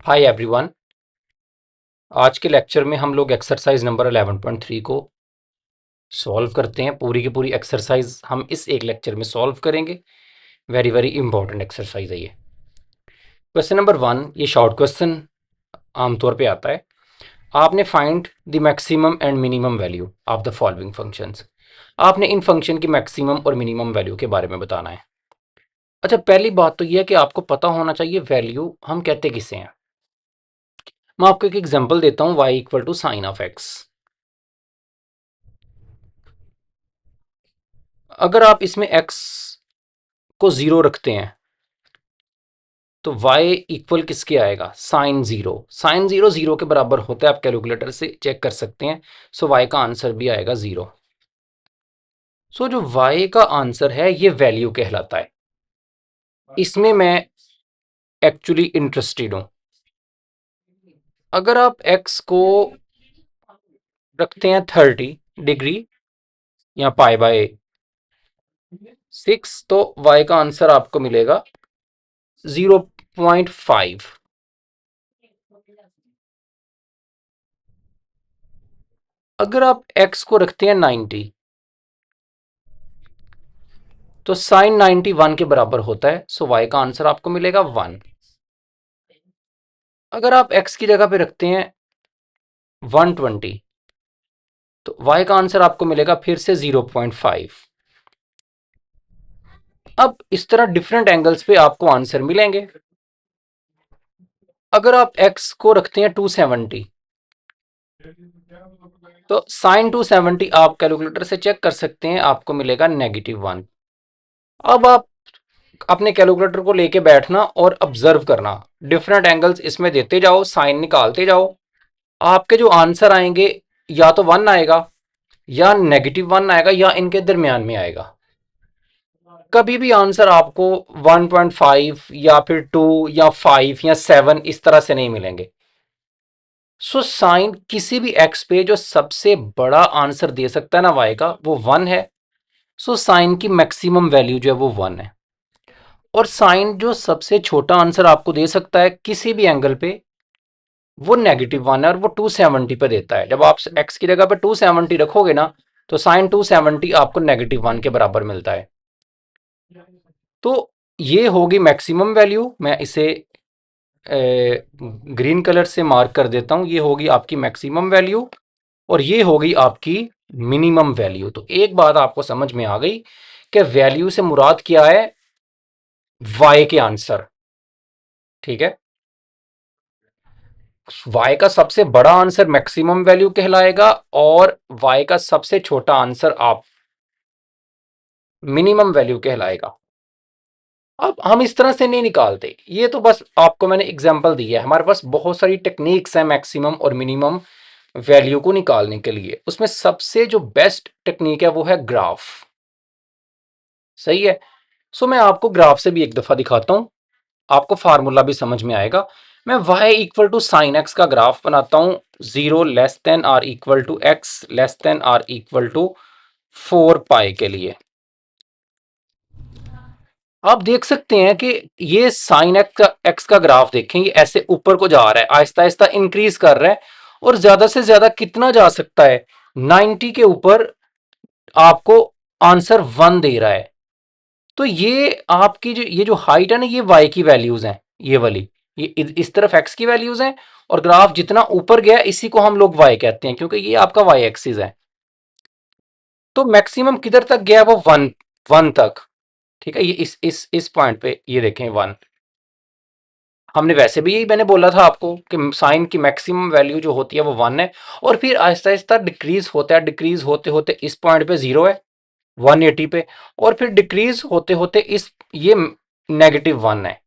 Hi everyone. आज के lecture में हम लोग एक्सरसाइज नंबर 11.3 को सॉल्व करते हैं। पूरी की पूरी एक्सरसाइज हम इस एक लेक्चर में सॉल्व करेंगे। वेरी वेरी इंपॉर्टेंट एक्सरसाइज है ये। क्वेश्चन नंबर 1, ये शॉर्ट क्वेश्चन आमतौर पे आता है। आपने find the maximum and minimum value of the following functions. आपने इन फंक्शन की मैक्सिमम और मिनिमम वैल्यू के बारे में बताना है। अच्छा, पहली बात तो यह है कि आपको पता होना चाहिए वैल्यू हम कहते किसे हैं। मैं आपको एक एग्जांपल देता हूं, y equal to sine of x। अगर आप इसमें x को जीरो रखते हैं तो y इक्वल किसके आएगा, sine zero. Sine zero zero के बराबर होता है, आप कैलकुलेटर से चेक कर सकते हैं। सो y का आंसर भी आएगा जीरो। सो जो y का आंसर है ये वैल्यू कहलाता है। इसमें मैं एक्चुअली इंटरेस्टेड हूं। अगर आप x को रखते हैं 30 डिग्री या पाई बाय 6 तो y का आंसर आपको मिलेगा 0.5। अगर आप x को रखते हैं 90 तो साइन 91 के बराबर होता है। सो y का आंसर आपको मिलेगा 1। अगर आप x की जगह पे रखते हैं 120 तो y का आंसर आपको मिलेगा फिर से 0.5। अब इस तरह डिफरेंट एंगल्स पे आपको आंसर मिलेंगे। अगर आप x को रखते हैं 270 तो साइन 270 आप कैलकुलेटर से चेक कर सकते हैं, आपको मिलेगा -1। अब आप अपने कैलकुलेटर को लेके बैठना और ऑब्जर्व करना, डिफरेंट एंगल्स इसमें देते जाओ, साइन निकालते जाओ। आपके जो आंसर आएंगे या तो 1 आएगा या -1 आएगा या इनके दरमियान में आएगा। कभी भी आंसर आपको 1.5 या फिर 2 या 5 या 7 इस तरह से नहीं मिलेंगे। सो साइन किसी भी एक्स पे जो सबसे बड़ा आंसर दे सकता है ना वाई का, वो 1 है। सो साइन की मैक्सिमम वैल्यू जो है वो 1 है। और साइन जो सबसे छोटा आंसर आपको दे सकता है किसी भी एंगल पे, वो -1 है और वो 270 पे देता है। जब आप एक्स की जगह पे 270 रखोगे ना तो साइन 270 आपको -1 के बराबर मिलता है। तो ये होगी मैक्सिमम वैल्यू। मैं इसे ग्रीन कलर से मार्क कर देता हूं। ये होगी आपकी मैक्सिमम वैल्यू और ये होगी आपकी मिनिमम वैल्यू। तो एक बात आपको समझ में आ गई कि वैल्यू से मुराद क्या है, वाई के आंसर। ठीक है, y का सबसे बड़ा आंसर मैक्सिमम वैल्यू कहलाएगा और y का सबसे छोटा आंसर आप मिनिमम वैल्यू कहलाएगा। अब हम इस तरह से नहीं निकालते, ये तो बस आपको मैंने एग्जांपल दी है। हमारे पास बहुत सारी टेक्निक्स हैं मैक्सिमम और मिनिमम वैल्यू को निकालने के लिए। उसमें सबसे जो बेस्ट टेक्निक है वो है ग्राफ। सही है। सो मैं आपको ग्राफ से भी एक दफा दिखाता हूं, आपको फार्मूला भी समझ में आएगा। मैं y equal to sine x का ग्राफ बनाता हूं, 0 < x < 4 के लिए। आप देख सकते हैं कि ये साइन एक्स का ग्राफ देखें, ये ऐसे ऊपर को जा रहा है, आहिस्ता आहिस्ता इंक्रीज कर रहा है और ज्यादा से ज्यादा कितना जा सकता है, 90 के ऊपर आपको आंसर 1 दे रहा है। तो ये आपकी जो ये जो हाइट है ना, ये y की वैल्यूज हैं, ये वाली, ये इस तरफ x की वैल्यूज हैं और ग्राफ जितना ऊपर गया इसी को हम लोग y कहते हैं क्योंकि ये आपका y एक्सिस है। तो मैक्सिमम किधर तक गया, वो 1 तक। ठीक है, ये इस पॉइंट पे ये देखें 1। हमने वैसे भी यही मैंने बोला था आपको कि साइन की मैक्सिमम वैल्यू जो होती है वो 1 है और फिर आहिस्ता आहिस्ता डिक्रीज होता है, डिक्रीज होते होते इस पॉइंट पे 0 है 180 पे, और फिर डिक्रीज होते होते इस ये -1 है।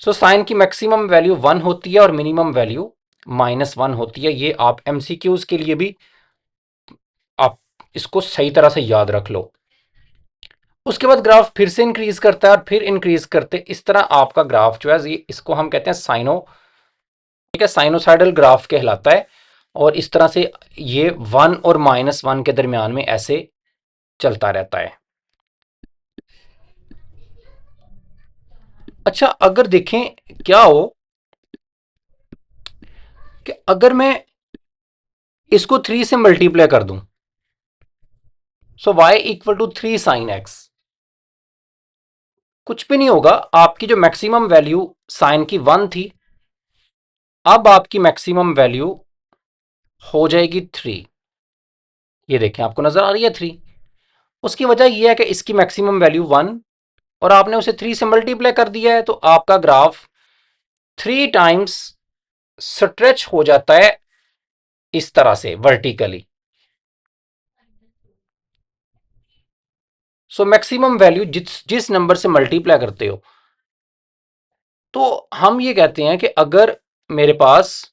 सो साइन की मैक्सिमम वैल्यू 1 होती है और मिनिमम वैल्यू -1 होती है। ये आप एमसीक्यूज के लिए भी आप इसको सही तरह से याद रख लो। उसके बाद ग्राफ फिर से इंक्रीज करता है और फिर इंक्रीज करते, इस तरह आपका ग्राफ जो है ये, इसको हम कहते हैं साइनो, ठीक है, साइनोसाइडल ग्राफ कहलाता है। और इस तरह से ये 1 और -1 के दरमियान में ऐसे चलता रहता है। अच्छा, अगर देखें क्या हो कि अगर मैं इसको 3 से मल्टीप्लाई कर दूं, so y equal to 3 sine x, कुछ भी नहीं होगा, आपकी जो मैक्सिमम वैल्यू साइन की 1 थी, अब आपकी मैक्सिमम वैल्यू हो जाएगी 3। ये देखें, आपको नजर आ रही है 3। उसकी वजह यह है कि इसकी मैक्सिमम वैल्यू 1 और आपने उसे 3 से मल्टीप्लाई कर दिया है, तो आपका ग्राफ 3 टाइम्स स्ट्रेच हो जाता है इस तरह से वर्टिकली। सो मैक्सिमम वैल्यू जिस जिस नंबर से मल्टीप्लाई करते हो, तो हम ये कहते हैं कि अगर मेरे पास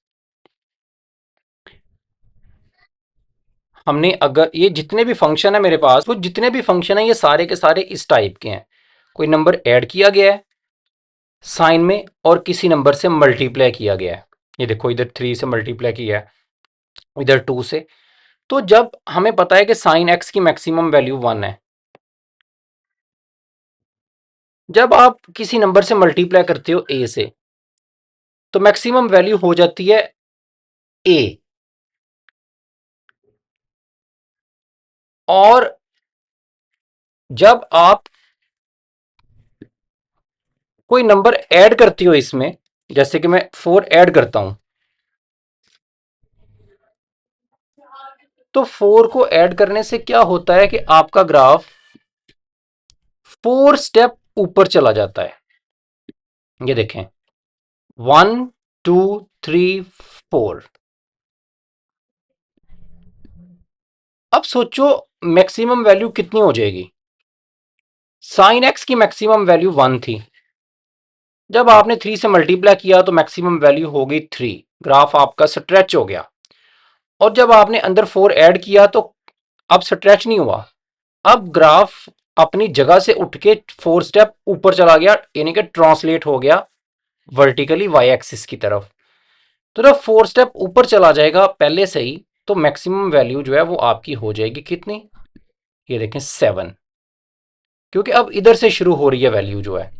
हमने अगर ये जितने भी फंक्शन है मेरे पास, वो जितने भी फंक्शन है ये सारे के सारे इस टाइप के हैं। कोई नंबर ऐड किया गया है साइन में और किसी नंबर से मल्टीप्लाई किया गया है। ये देखो, इधर 3 से मल्टीप्लाई किया है, इधर 2 से। तो जब हमें पता है कि साइन एक्स की मैक्सिमम वैल्यू 1 है, जब आप किसी नंबर से मल्टीप्लाई करते हो ए से, तो मैक्सिमम वैल्यू हो जाती है ए। और जब आप कोई नंबर ऐड करते हो इसमें, जैसे कि मैं 4 ऐड करता हूं, तो 4 को ऐड करने से क्या होता है कि आपका ग्राफ 4 स्टेप ऊपर चला जाता है। ये देखें, 1 2 3 4। अब सोचो मैक्सिमम वैल्यू कितनी हो जाएगी। साइन एक्स की मैक्सिमम वैल्यू 1 थी, जब आपने 3 से मल्टीप्लाई किया तो मैक्सिमम वैल्यू हो गई 3। ग्राफ आपका स्ट्रेच हो गया। और जब आपने अंदर 4 ऐड किया तो अब स्ट्रेच नहीं हुआ, अब ग्राफ अपनी जगह से उठ के 4 स्टेप ऊपर चला गया, यानी कि ट्रांसलेट हो गया वर्टिकली वाई एक्सिस की तरफ। तो जब 4 स्टेप ऊपर चला जाएगा पहले से ही, तो मैक्सिमम वैल्यू जो है वो आपकी हो जाएगी कितनी, ये देखें 7, क्योंकि अब इधर से शुरू हो रही है वैल्यू जो है।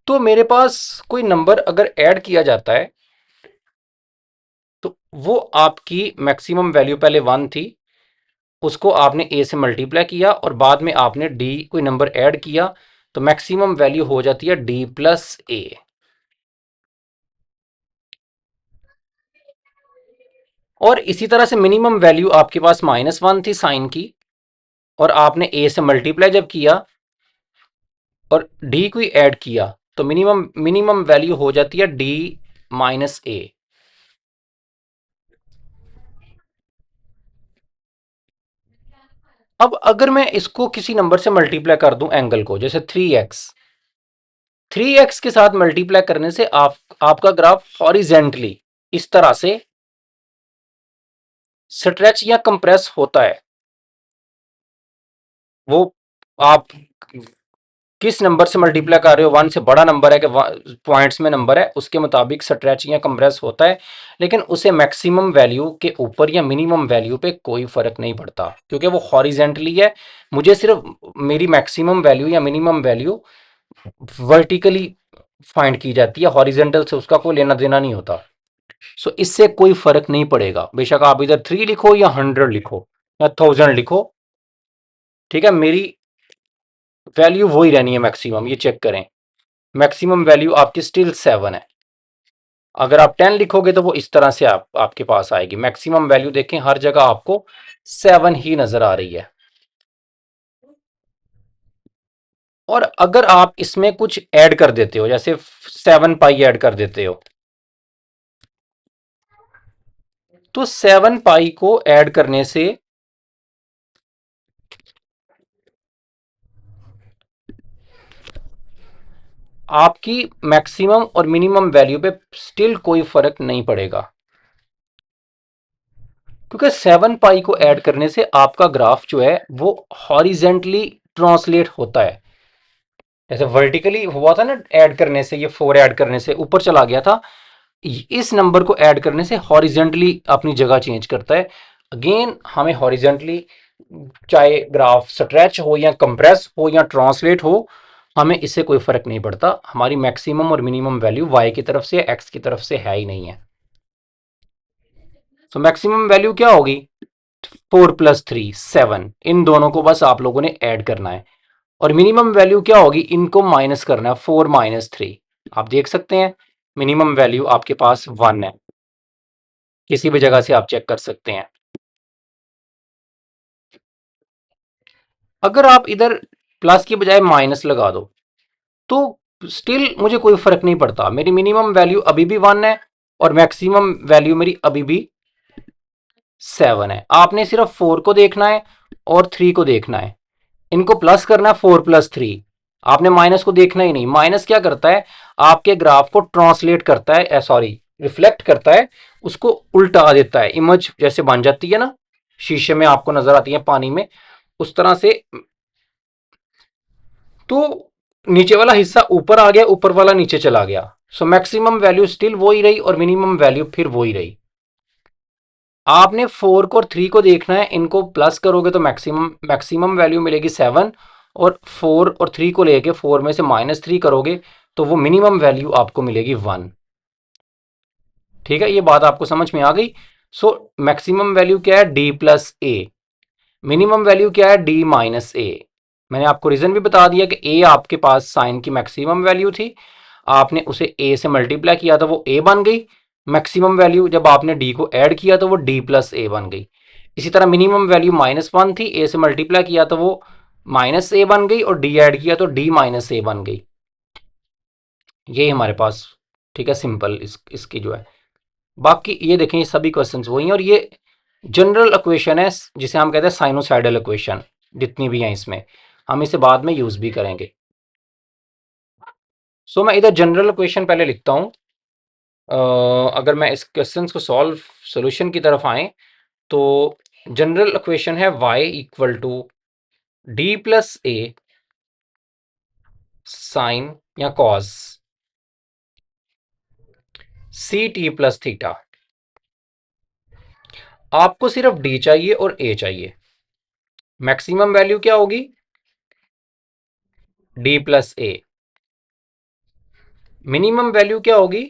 तो मेरे पास कोई नंबर अगर ऐड किया जाता है, तो वो आपकी मैक्सिमम वैल्यू पहले 1 थी, उसको आपने ए से मल्टीप्लाई किया और बाद में आपने डी कोई नंबर ऐड किया, तो मैक्सिमम वैल्यू हो जाती है डी प्लस ए। और इसी तरह से मिनिमम वैल्यू आपके पास -1 थी साइन की, और आपने ए से मल्टीप्लाई जब किया और डी कोई ऐड किया, तो मिनिमम मिनिमम वैल्यू हो जाती है डी माइनस ए। अब अगर मैं इसको किसी नंबर से मल्टीप्लाई कर दूं, एंगल को, जैसे 3x के साथ मल्टीप्लाई करने से आपका ग्राफ हॉरिजेंटली इस तरह से स्ट्रेच या कंप्रेस होता है। वो आप किस नंबर से मल्टीप्लाई कर रहे हो, 1 से बड़ा नंबर है कि पॉइंट्स में नंबर है, उसके मुताबिक स्ट्रेच या कंप्रेस होता है। लेकिन उसे मैक्सिमम वैल्यू के ऊपर या मिनिमम वैल्यू पे कोई फर्क नहीं पड़ता, क्योंकि वो हॉरिजेंटली है। मुझे सिर्फ मेरी मैक्सिमम वैल्यू या मिनिमम वैल्यू वर्टिकली फाइंड की जाती है, हॉरिजेंटल से उसका कोई लेना देना नहीं होता। सो इससे कोई फर्क नहीं पड़ेगा, बेशक आप इधर 3 लिखो या 100 लिखो या 1000 लिखो, ठीक है, मेरी वैल्यू वही रहनी है मैक्सिमम। ये चेक करें, मैक्सिमम वैल्यू आपकी स्टिल 7 है। अगर आप 10 लिखोगे तो वो इस तरह से आपके पास आएगी। मैक्सिमम वैल्यू देखें, हर जगह आपको 7 ही नजर आ रही है। और अगर आप इसमें कुछ ऐड कर देते हो, जैसे 7 पाई ऐड कर देते हो, तो 7 पाई को ऐड करने से आपकी मैक्सिमम और मिनिमम वैल्यू पे स्टिल कोई फर्क नहीं पड़ेगा, क्योंकि 7 पाई को ऐड करने से आपका ग्राफ जो है वो हॉरिजेंटली ट्रांसलेट होता है। जैसे वर्टिकली हुआ था ना ऐड करने से, ये 4 ऐड करने से ऊपर चला गया था, इस नंबर को ऐड करने से हॉरिजेंटली अपनी जगह चेंज करता है। अगेन हमें हॉरिजेंटली, चाहे ग्राफ स्ट्रेच हो या कंप्रेस हो या ट्रांसलेट हो, हमें इससे कोई फर्क नहीं पड़ता, हमारी मैक्सिमम और मिनिमम वैल्यू वाई की तरफ से एक्स की तरफ से है ही नहीं है। तो मैक्सिमम वैल्यू क्या होगी, 4 + 3 7, इन दोनों को बस आप लोगों ने ऐड करना है। और मिनिमम वैल्यू क्या होगी, इनको माइनस करना है, 4 - 3। आप देख सकते हैं मिनिमम वैल्यू आपके पास 1 है, किसी भी जगह से आप चेक कर सकते हैं। अगर आप इधर प्लस की बजाय माइनस लगा दो तो स्टिल मुझे कोई फर्क नहीं पड़ता, मेरी मिनिमम वैल्यू अभी भी 1 है और मैक्सिमम वैल्यू मेरी अभी भी 7 है। आपने सिर्फ 4 को देखना है और 3 को देखना है, इनको प्लस करना है, 4 + 3। आपने माइनस को देखना ही नहीं। माइनस क्या करता है, आपके ग्राफ को ट्रांसलेट करता है, सॉरी रिफ्लेक्ट करता है, उसको उल्टा देता है, इमेज जैसे बन जाती है ना, शीशे में आपको नजर आती है पानी में, उस तरह से। तो नीचे वाला हिस्सा ऊपर आ गया, ऊपर वाला नीचे चला गया। सो मैक्सिमम वैल्यू स्टिल वो ही रही और मिनिमम वैल्यू फिर वो ही रही। आपने 4 को और 3 को देखना है, इनको प्लस करोगे तो मैक्सिमम मैक्सिमम वैल्यू मिलेगी 7, और 4 और 3 को लेके 4 में से -3 करोगे तो वो मिनिमम वैल्यू आपको मिलेगी 1। ठीक है, ये बात आपको समझ में आ गई। सो मैक्सिमम वैल्यू क्या है, D+A। मिनिमम वैल्यू क्या है, D-A। मैंने आपको रीजन भी बता दिया कि ए आपके पास साइन की मैक्सिमम वैल्यू थी, आपने उसे ए से मल्टीप्लाई किया था, वो ए बन गई। मैक्सिमम वैल्यू जब आपने डी को ऐड किया तो वो D+A बन गई। इसी तरह मिनिमम वैल्यू -1 थी, ए से मल्टीप्लाई किया तो वो -A बन गई, और डी ऐड किया तो D-A बन गई। ये हमारे पास, ठीक है, सिंपल इसकी जो है। बाकी ये देखें, ये सभी क्वेश्चंस वही हैं, और ये जनरल इक्वेशन है जिसे हम कहते हैं साइनोसाइडल इक्वेशन, जितनी भी हैं इसमें हम इसे बाद में यूज भी करेंगे। सो मैं इधर जनरल इक्वेशन पहले लिखता हूं। अगर मैं इस क्वेश्चन को सोल्यूशन की तरफ आए तो जनरल इक्वेशन है y = D+A साइन या कॉस CT+θ। आपको सिर्फ D चाहिए और A चाहिए। मैक्सिमम वैल्यू क्या होगी, D+A। मिनिमम वैल्यू क्या होगी,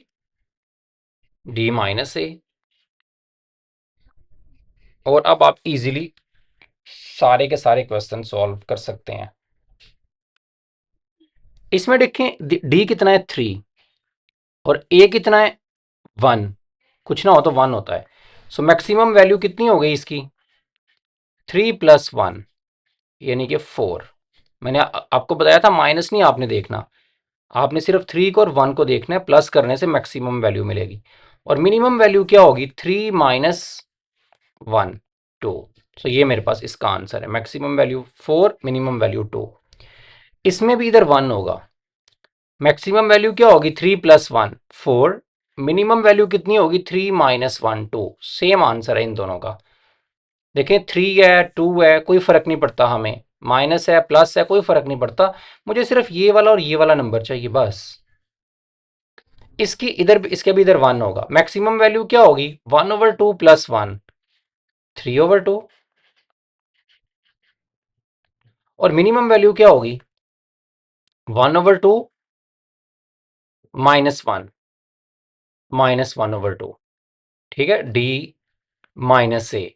D-A। और अब आप इजीली सारे के सारे क्वेश्चन सॉल्व कर सकते हैं। इसमें देखें डी कितना है, 3, और ए कितना है, 1। कुछ ना हो तो 1 होता है। सो मैक्सिमम वैल्यू कितनी हो गई इसकी, 3 + 1 यानी कि 4। मैंने आपको बताया था माइनस नहीं आपने देखना, आपने सिर्फ 3 को और 1 को देखना है, प्लस करने से मैक्सिमम वैल्यू मिलेगी। और मिनिमम वैल्यू क्या होगी, 3 - 1 2। सो ये मेरे पास इसका आंसर है, मैक्सिमम वैल्यू 4, मिनिमम वैल्यू 2। इसमें भी इधर 1 होगा। मैक्सिमम वैल्यू क्या होगी, 3 + 1 4। मिनिमम वैल्यू कितनी होगी, 3 - 1 2। सेम आंसर है इन दोनों का। देखें 3 है 2 है कोई फर्क नहीं पड़ता हमें, माइनस है प्लस है कोई फर्क नहीं पड़ता, मुझे सिर्फ ये वाला और ये वाला नंबर चाहिए बस। इसकी इधर इसके भी इधर 1 होगा। मैक्सिमम वैल्यू क्या होगी, 1/2 + 1 3/2। और मिनिमम वैल्यू क्या होगी, 1/2 -1 -1/2। ठीक है, D-A।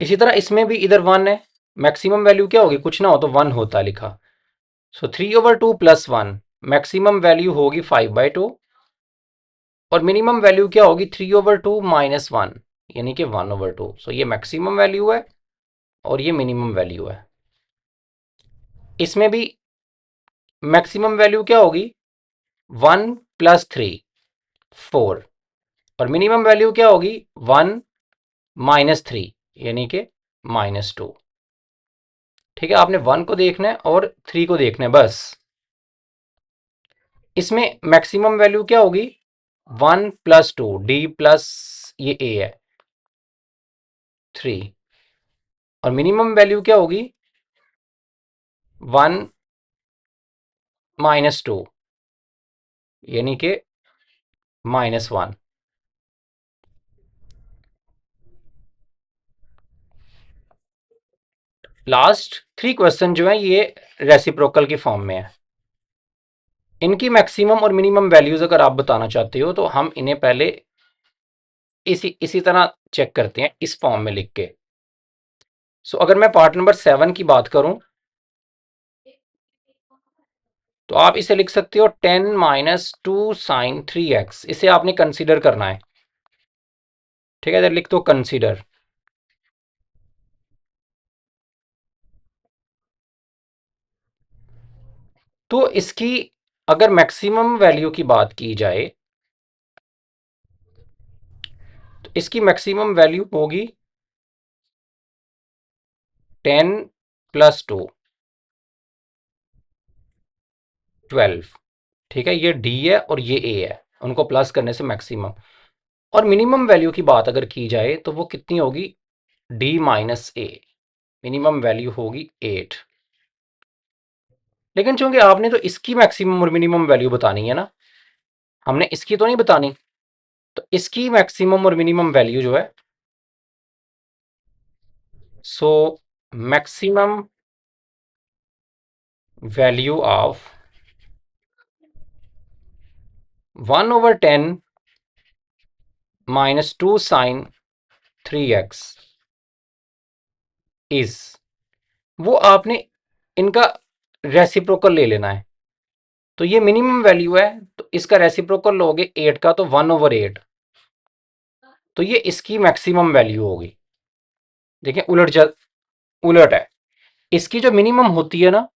इसी तरह इसमें भी इधर 1 है। मैक्सिमम वैल्यू क्या होगी, कुछ ना हो तो 1 होता है लिखा। सो 3/2 + 1, मैक्सिमम वैल्यू होगी 5/2। और मिनिमम वैल्यू क्या होगी, 3/2 -1 यानी कि 1/2। सो ये मैक्सिमम वैल्यू है और ये मिनिमम वैल्यू है। इसमें भी मैक्सिमम वैल्यू क्या होगी, 1 + 3 4। और मिनिमम वैल्यू क्या होगी, 1 - 3 यानी कि -2। ठीक है, आपने 1 को देखना है और 3 को देखना है बस। इसमें मैक्सिमम वैल्यू क्या होगी, 1 + 2 D प्लस ये A है 3। और मिनिमम वैल्यू क्या होगी, 1 - 2 यानी कि -1। लास्ट 3 क्वेश्चन जो है ये रेसिप्रोकल की फॉर्म में है। इनकी मैक्सिमम और मिनिमम वैल्यूज अगर आप बताना चाहते हो तो हम इन्हें पहले इसी तरह चेक करते हैं इस फॉर्म में लिख के। सो अगर मैं पार्ट नंबर 7 की बात करूं तो आप इसे लिख सकते हो 10 माइनस 2 साइन 3x। इसे आपने कंसीडर करना है, ठीक है, इधर लिख दो कंसीडर। तो इसकी अगर मैक्सिमम वैल्यू की बात की जाए तो इसकी मैक्सिमम वैल्यू होगी 10 प्लस 2 12। ठीक है, ये डी है और ये ए है, उनको प्लस करने से मैक्सिमम। और मिनिमम वैल्यू की बात अगर की जाए तो वो कितनी होगी, डी माइनस ए, मिनिमम वैल्यू होगी 8। लेकिन चूंकि आपने तो इसकी मैक्सिमम और मिनिमम वैल्यू बतानी है ना, हमने इसकी तो नहीं बतानी, तो इसकी मैक्सिमम और मिनिमम वैल्यू जो है, so maximum value of 1/10 minus 2 sine 3x is, वो आपने इनका रेसिप्रोकल ले लेना है। तो ये मिनिमम वैल्यू है तो इसका रेसिप्रोकल लोगे 8 का तो 1/8, तो ये इसकी मैक्सिमम वैल्यू होगी। देखिए उलट है, इसकी जो मिनिमम होती है ना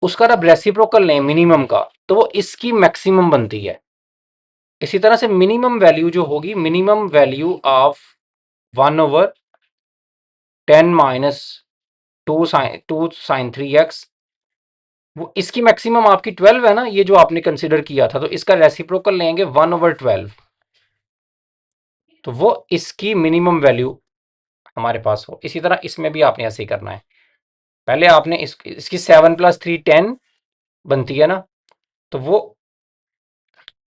उसका जब रेसिप्रोकल लें मिनिमम का तो वो इसकी मैक्सिमम बनती है। इसी तरह से मिनिमम वैल्यू जो होगी, minimum value of 1/10 minus 2 sine 3x, वो इसकी मैक्सिमम आपकी 12 है ना, ये जो आपने कंसिडर किया था, तो इसका रेसिप्रोकल लेंगे 1/12, तो वो इसकी मिनिमम वैल्यू हमारे पास हो। इसी तरह इसमें भी आपने ऐसे ही करना है, पहले आपने इसकी 7 + 3 10 बनती है ना, तो वो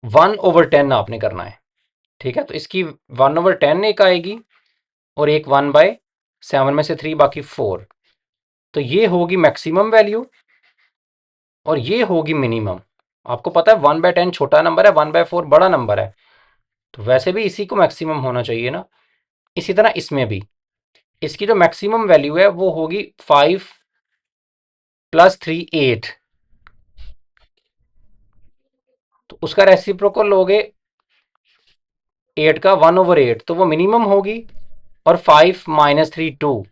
1/10 आपने करना है। ठीक है, तो इसकी 1/10 एक आएगी और एक 1/7 में से 3 बाकी 4, तो ये होगी मैक्सिमम वैल्यू और ये होगी मिनिमम। आपको पता है 1/10 छोटा नंबर है, 1/4 बड़ा नंबर है, तो वैसे भी इसी को मैक्सिमम होना चाहिए ना। इसी तरह इसमें भी इसकी जो मैक्सिमम वैल्यू है वो होगी 5 + 3 8, तो उसका रेसिप्रोकल लोगे 8 का 1/8, तो वो मिनिमम होगी। और 5 - 3 2,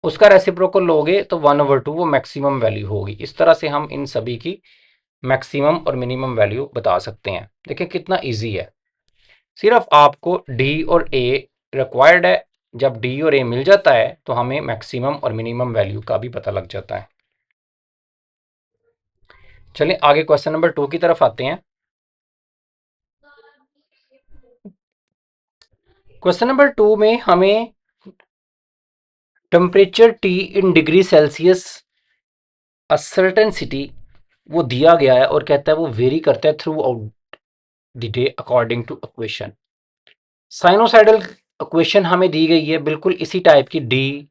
उसका रेसिप्रोकल लोगे तो 1/2, वो मैक्सिमम वैल्यू होगी। इस तरह से हम इन सभी की मैक्सिमम और मिनिमम वैल्यू बता सकते हैं। देखिए कितना इजी है, सिर्फ आपको डी और ए रिक्वायर्ड है। जब डी और ए मिल जाता है तो हमें मैक्सिमम और मिनिमम वैल्यू का भी पता लग जाता है। चलिए आगे क्वेश्चन नंबर 2 की तरफ आते हैं। क्वेश्चन नंबर 2 में हमें temperature T in degree Celsius a certain city वो दिया गया है और कहता है वो वेरी करता है throughout the day according to equation. Sinusoidal equation हमें दी गई है बिल्कुल इसी टाइप की, डी,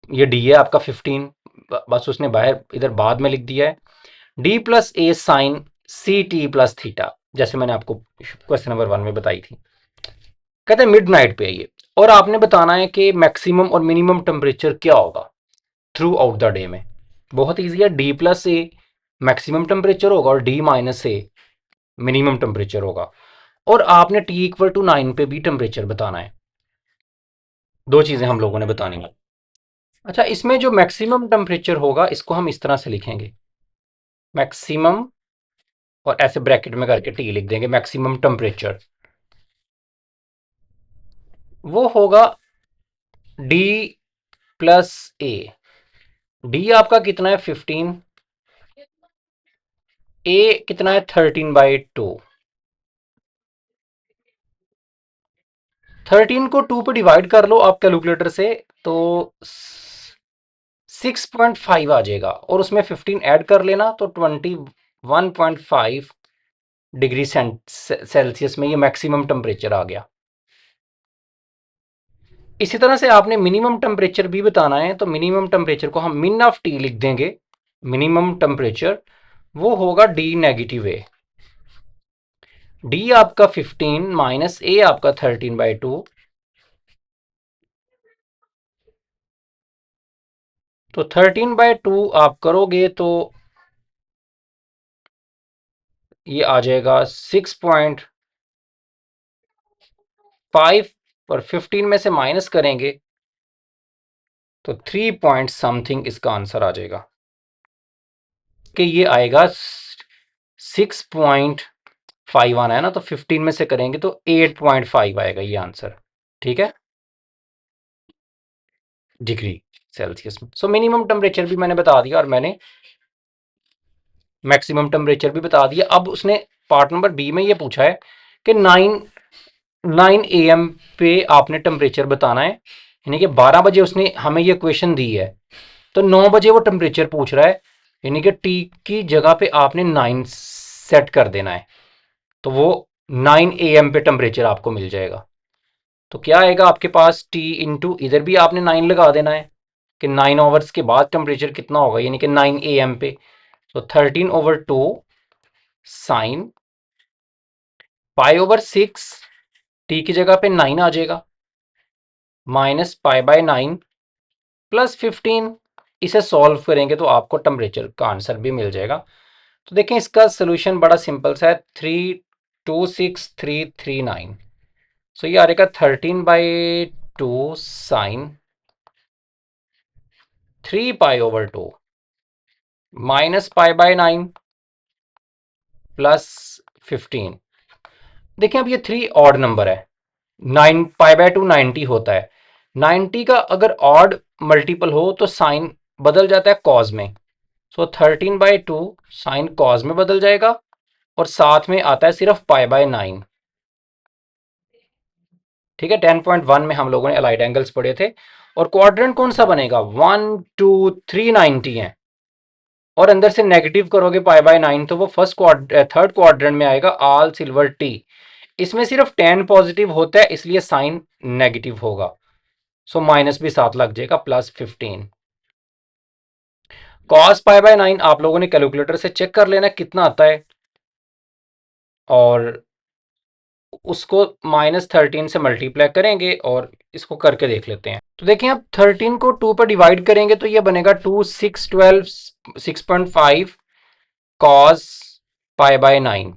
ये डी है आपका 15, बस उसने बाहर इधर बाद में लिख दिया है, D plus A sine C T plus theta, जैसे मैंने आपको क्वेश्चन नंबर 1 में बताई थी। कहते हैं मिड नाइट पे है ये, और आपने बताना है कि मैक्सिमम और मिनिमम टेम्परेचर क्या होगा थ्रू आउट द डे में। बहुत ईजी है, डी प्लस ए मैक्सिमम टेम्परेचर होगा और डी माइनस ए मिनिमम टेम्परेचर होगा। और आपने टी = 9 पे भी टेम्परेचर बताना है। दो चीजें हम लोगों ने बतानी है। अच्छा, इसमें जो मैक्सिमम टेम्परेचर होगा इसको हम इस तरह से लिखेंगे, मैक्सिमम, और ऐसे ब्रैकेट में करके टी लिख देंगे, मैक्सिमम टेम्परेचर वो होगा डी प्लस ए। डी आपका कितना है 15, ए कितना है 13/2। 13 को 2 पे डिवाइड कर लो आप कैलकुलेटर से, तो 6.5 आ जाएगा, और उसमें 15 ऐड कर लेना तो 21.5 डिग्री सेल्सियस में ये मैक्सिमम टेम्परेचर आ गया। इसी तरह से आपने मिनिमम टेम्परेचर भी बताना है, तो मिनिमम टेम्परेचर को हम मिन ऑफ टी लिख देंगे। मिनिमम टेम्परेचर वो होगा डी नेगेटिव ए। डी आपका 15 माइनस ए आपका 13/2, तो 13/2 आप करोगे तो ये आ जाएगा 6.5, और 15 में से माइनस करेंगे तो 3 पॉइंट समथिंग इसका आंसर आ जाएगा, कि ये आएगा 6.5 आना है ना, तो 15 में से करेंगे तो 8.5 आएगा ये आंसर। ठीक है, डिग्री सेल्सियस में। सो मिनिमम टेम्परेचर भी मैंने बता दिया और मैंने मैक्सिमम टेम्परेचर भी बता दिया। अब उसने पार्ट नंबर बी में ये पूछा है कि 9 AM पे आपने टेम्परेचर बताना है, यानी कि 12 बजे उसने हमें ये क्वेश्चन दी है, तो 9 बजे वो टेम्परेचर पूछ रहा है, यानी कि टी की जगह पे आपने 9 सेट कर देना है, तो वो 9 AM पे टेम्परेचर आपको मिल जाएगा। तो क्या आएगा आपके पास, टी इंटू इधर भी आपने 9 लगा देना है कि 9 आवर्स के बाद टेम्परेचर कितना होगा, यानी कि 9 AM पे, तो 13/2 साइन पाई/6, टी की जगह पे 9 आ जाएगा, माइनस पाई/9 प्लस 15। इसे सॉल्व करेंगे तो आपको टेम्परेचर का आंसर भी मिल जाएगा। तो देखें इसका सोल्यूशन बड़ा सिंपल सा है, 326,339। सो ये आ रहेगा 13/2 साइन 3 पाई/2 माइनस पाई/9 प्लस 15। देखिए अब ये 3 ऑड नंबर है, 9 पाई/2 90 होता है, 90 का अगर ऑड मल्टीपल हो तो साइन बदल जाता है कॉज में, सो 13/2 साइन कॉज में बदल जाएगा, और साथ में आता है सिर्फ पाई/9। ठीक है, 10.1 में हम लोगों ने अलाइड एंगल्स पढ़े थे। और क्वाड्रेंट कौन सा बनेगा, 1 2 3 90 है, और अंदर से नेगेटिव करोगे पाई/9 तो वो थर्ड क्वाड्रेंट में आएगा, ऑल सिल्वर टी। इसमें सिर्फ 10 पॉजिटिव होता है, इसलिए साइन नेगेटिव होगा, सो माइनस भी साथ लग जाएगा, प्लस 15। कॉस पाई/9 आप लोगों ने कैलकुलेटर से चेक कर लेना कितना आता है, और उसको -13 से मल्टीप्लाई करेंगे और इसको करके देख लेते हैं। तो देखिए आप 13 को 2 पर डिवाइड करेंगे तो ये बनेगा 2 6 12 6.5 कॉस पाई/9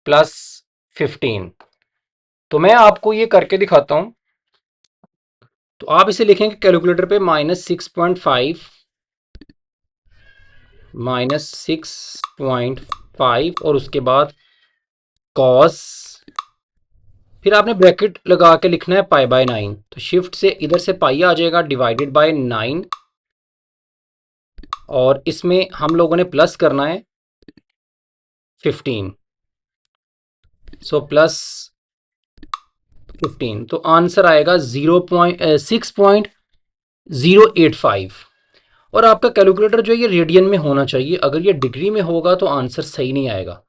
प्लस 15। तो मैं आपको ये करके दिखाता हूं, तो आप इसे लिखेंगे कैलकुलेटर पे -6.5 -6.5 और उसके बाद कॉस, फिर आपने ब्रैकेट लगा के लिखना है पाई/9, तो शिफ्ट से इधर से पाई आ जाएगा डिवाइडेड बाय 9, और इसमें हम लोगों ने प्लस करना है 15, सो प्लस 15, तो आंसर आएगा 6.085। और आपका कैलकुलेटर जो है ये रेडियन में होना चाहिए, अगर ये डिग्री में होगा तो आंसर सही नहीं आएगा।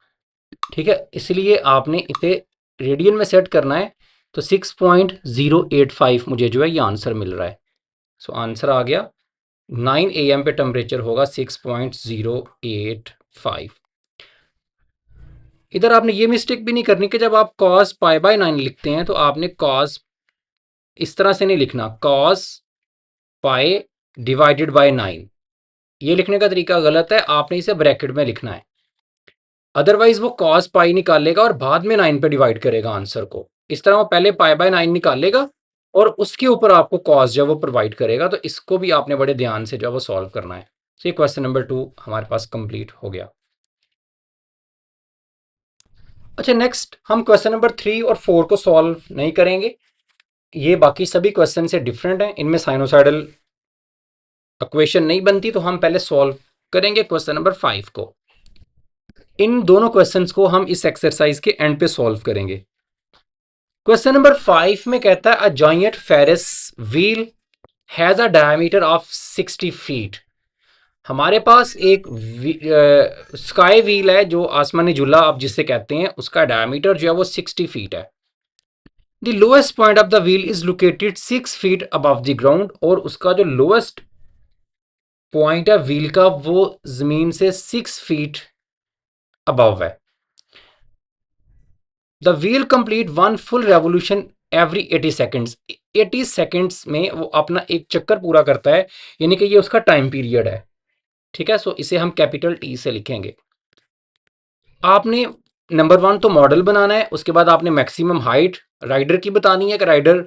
ठीक है, इसलिए आपने इसे रेडियन में सेट करना है, तो 6.085 मुझे जो है ये आंसर मिल रहा है। सो आंसर आ गया 9 AM पे टेम्परेचर होगा 6.085। इधर आपने ये मिस्टेक भी नहीं करनी कि जब आप कॉस पाई/9 लिखते हैं तो आपने कॉस इस तरह से नहीं लिखना, कॉस पाई डिवाइडेड बाय 9, ये लिखने का तरीका गलत है, आपने इसे ब्रैकेट में लिखना है, अदरवाइज वो कॉस पाई निकालेगा और बाद में 9 पे डिवाइड करेगा आंसर को। इस तरह वो पहले पाई/9 निकालेगा और उसके ऊपर आपको कॉस जो वो प्रोवाइड करेगा, तो इसको भी आपने बड़े ध्यान से जो है वो सॉल्व करना है। तो ये क्वेश्चन नंबर 2 हमारे पास कंप्लीट हो गया। अच्छा, नेक्स्ट हम क्वेश्चन नंबर 3 और 4 को सॉल्व नहीं करेंगे, ये बाकी सभी क्वेश्चन से डिफरेंट हैं, इनमें साइनोसाइडल इक्वेशन नहीं बनती, तो हम पहले सॉल्व करेंगे क्वेश्चन नंबर 5 को। इन दोनों क्वेश्चंस को हम इस एक्सरसाइज के एंड पे सॉल्व करेंगे। क्वेश्चन नंबर 5 में कहता है a giant Ferris wheel has a diameter of 60 feet. हमारे पास एक स्काई व्हील है, जो आसमानी झूला आप जिसे कहते हैं, उसका डायमीटर जो है वो 60 फीट है। The lowest point of the wheel is located 6 feet above the ground, और उसका जो लोएस्ट पॉइंट है व्हील का वो जमीन से 6 फीट अबव है। The wheel complete one full revolution every 80 seconds. 80 seconds में वो अपना एक चक्कर पूरा करता है, यानी कि ये उसका टाइम पीरियड है। ठीक है, सो इसे हम कैपिटल टी से लिखेंगे। आपने नंबर वन तो मॉडल बनाना है, उसके बाद आपने मैक्सिमम हाइट राइडर की बतानी है कि राइडर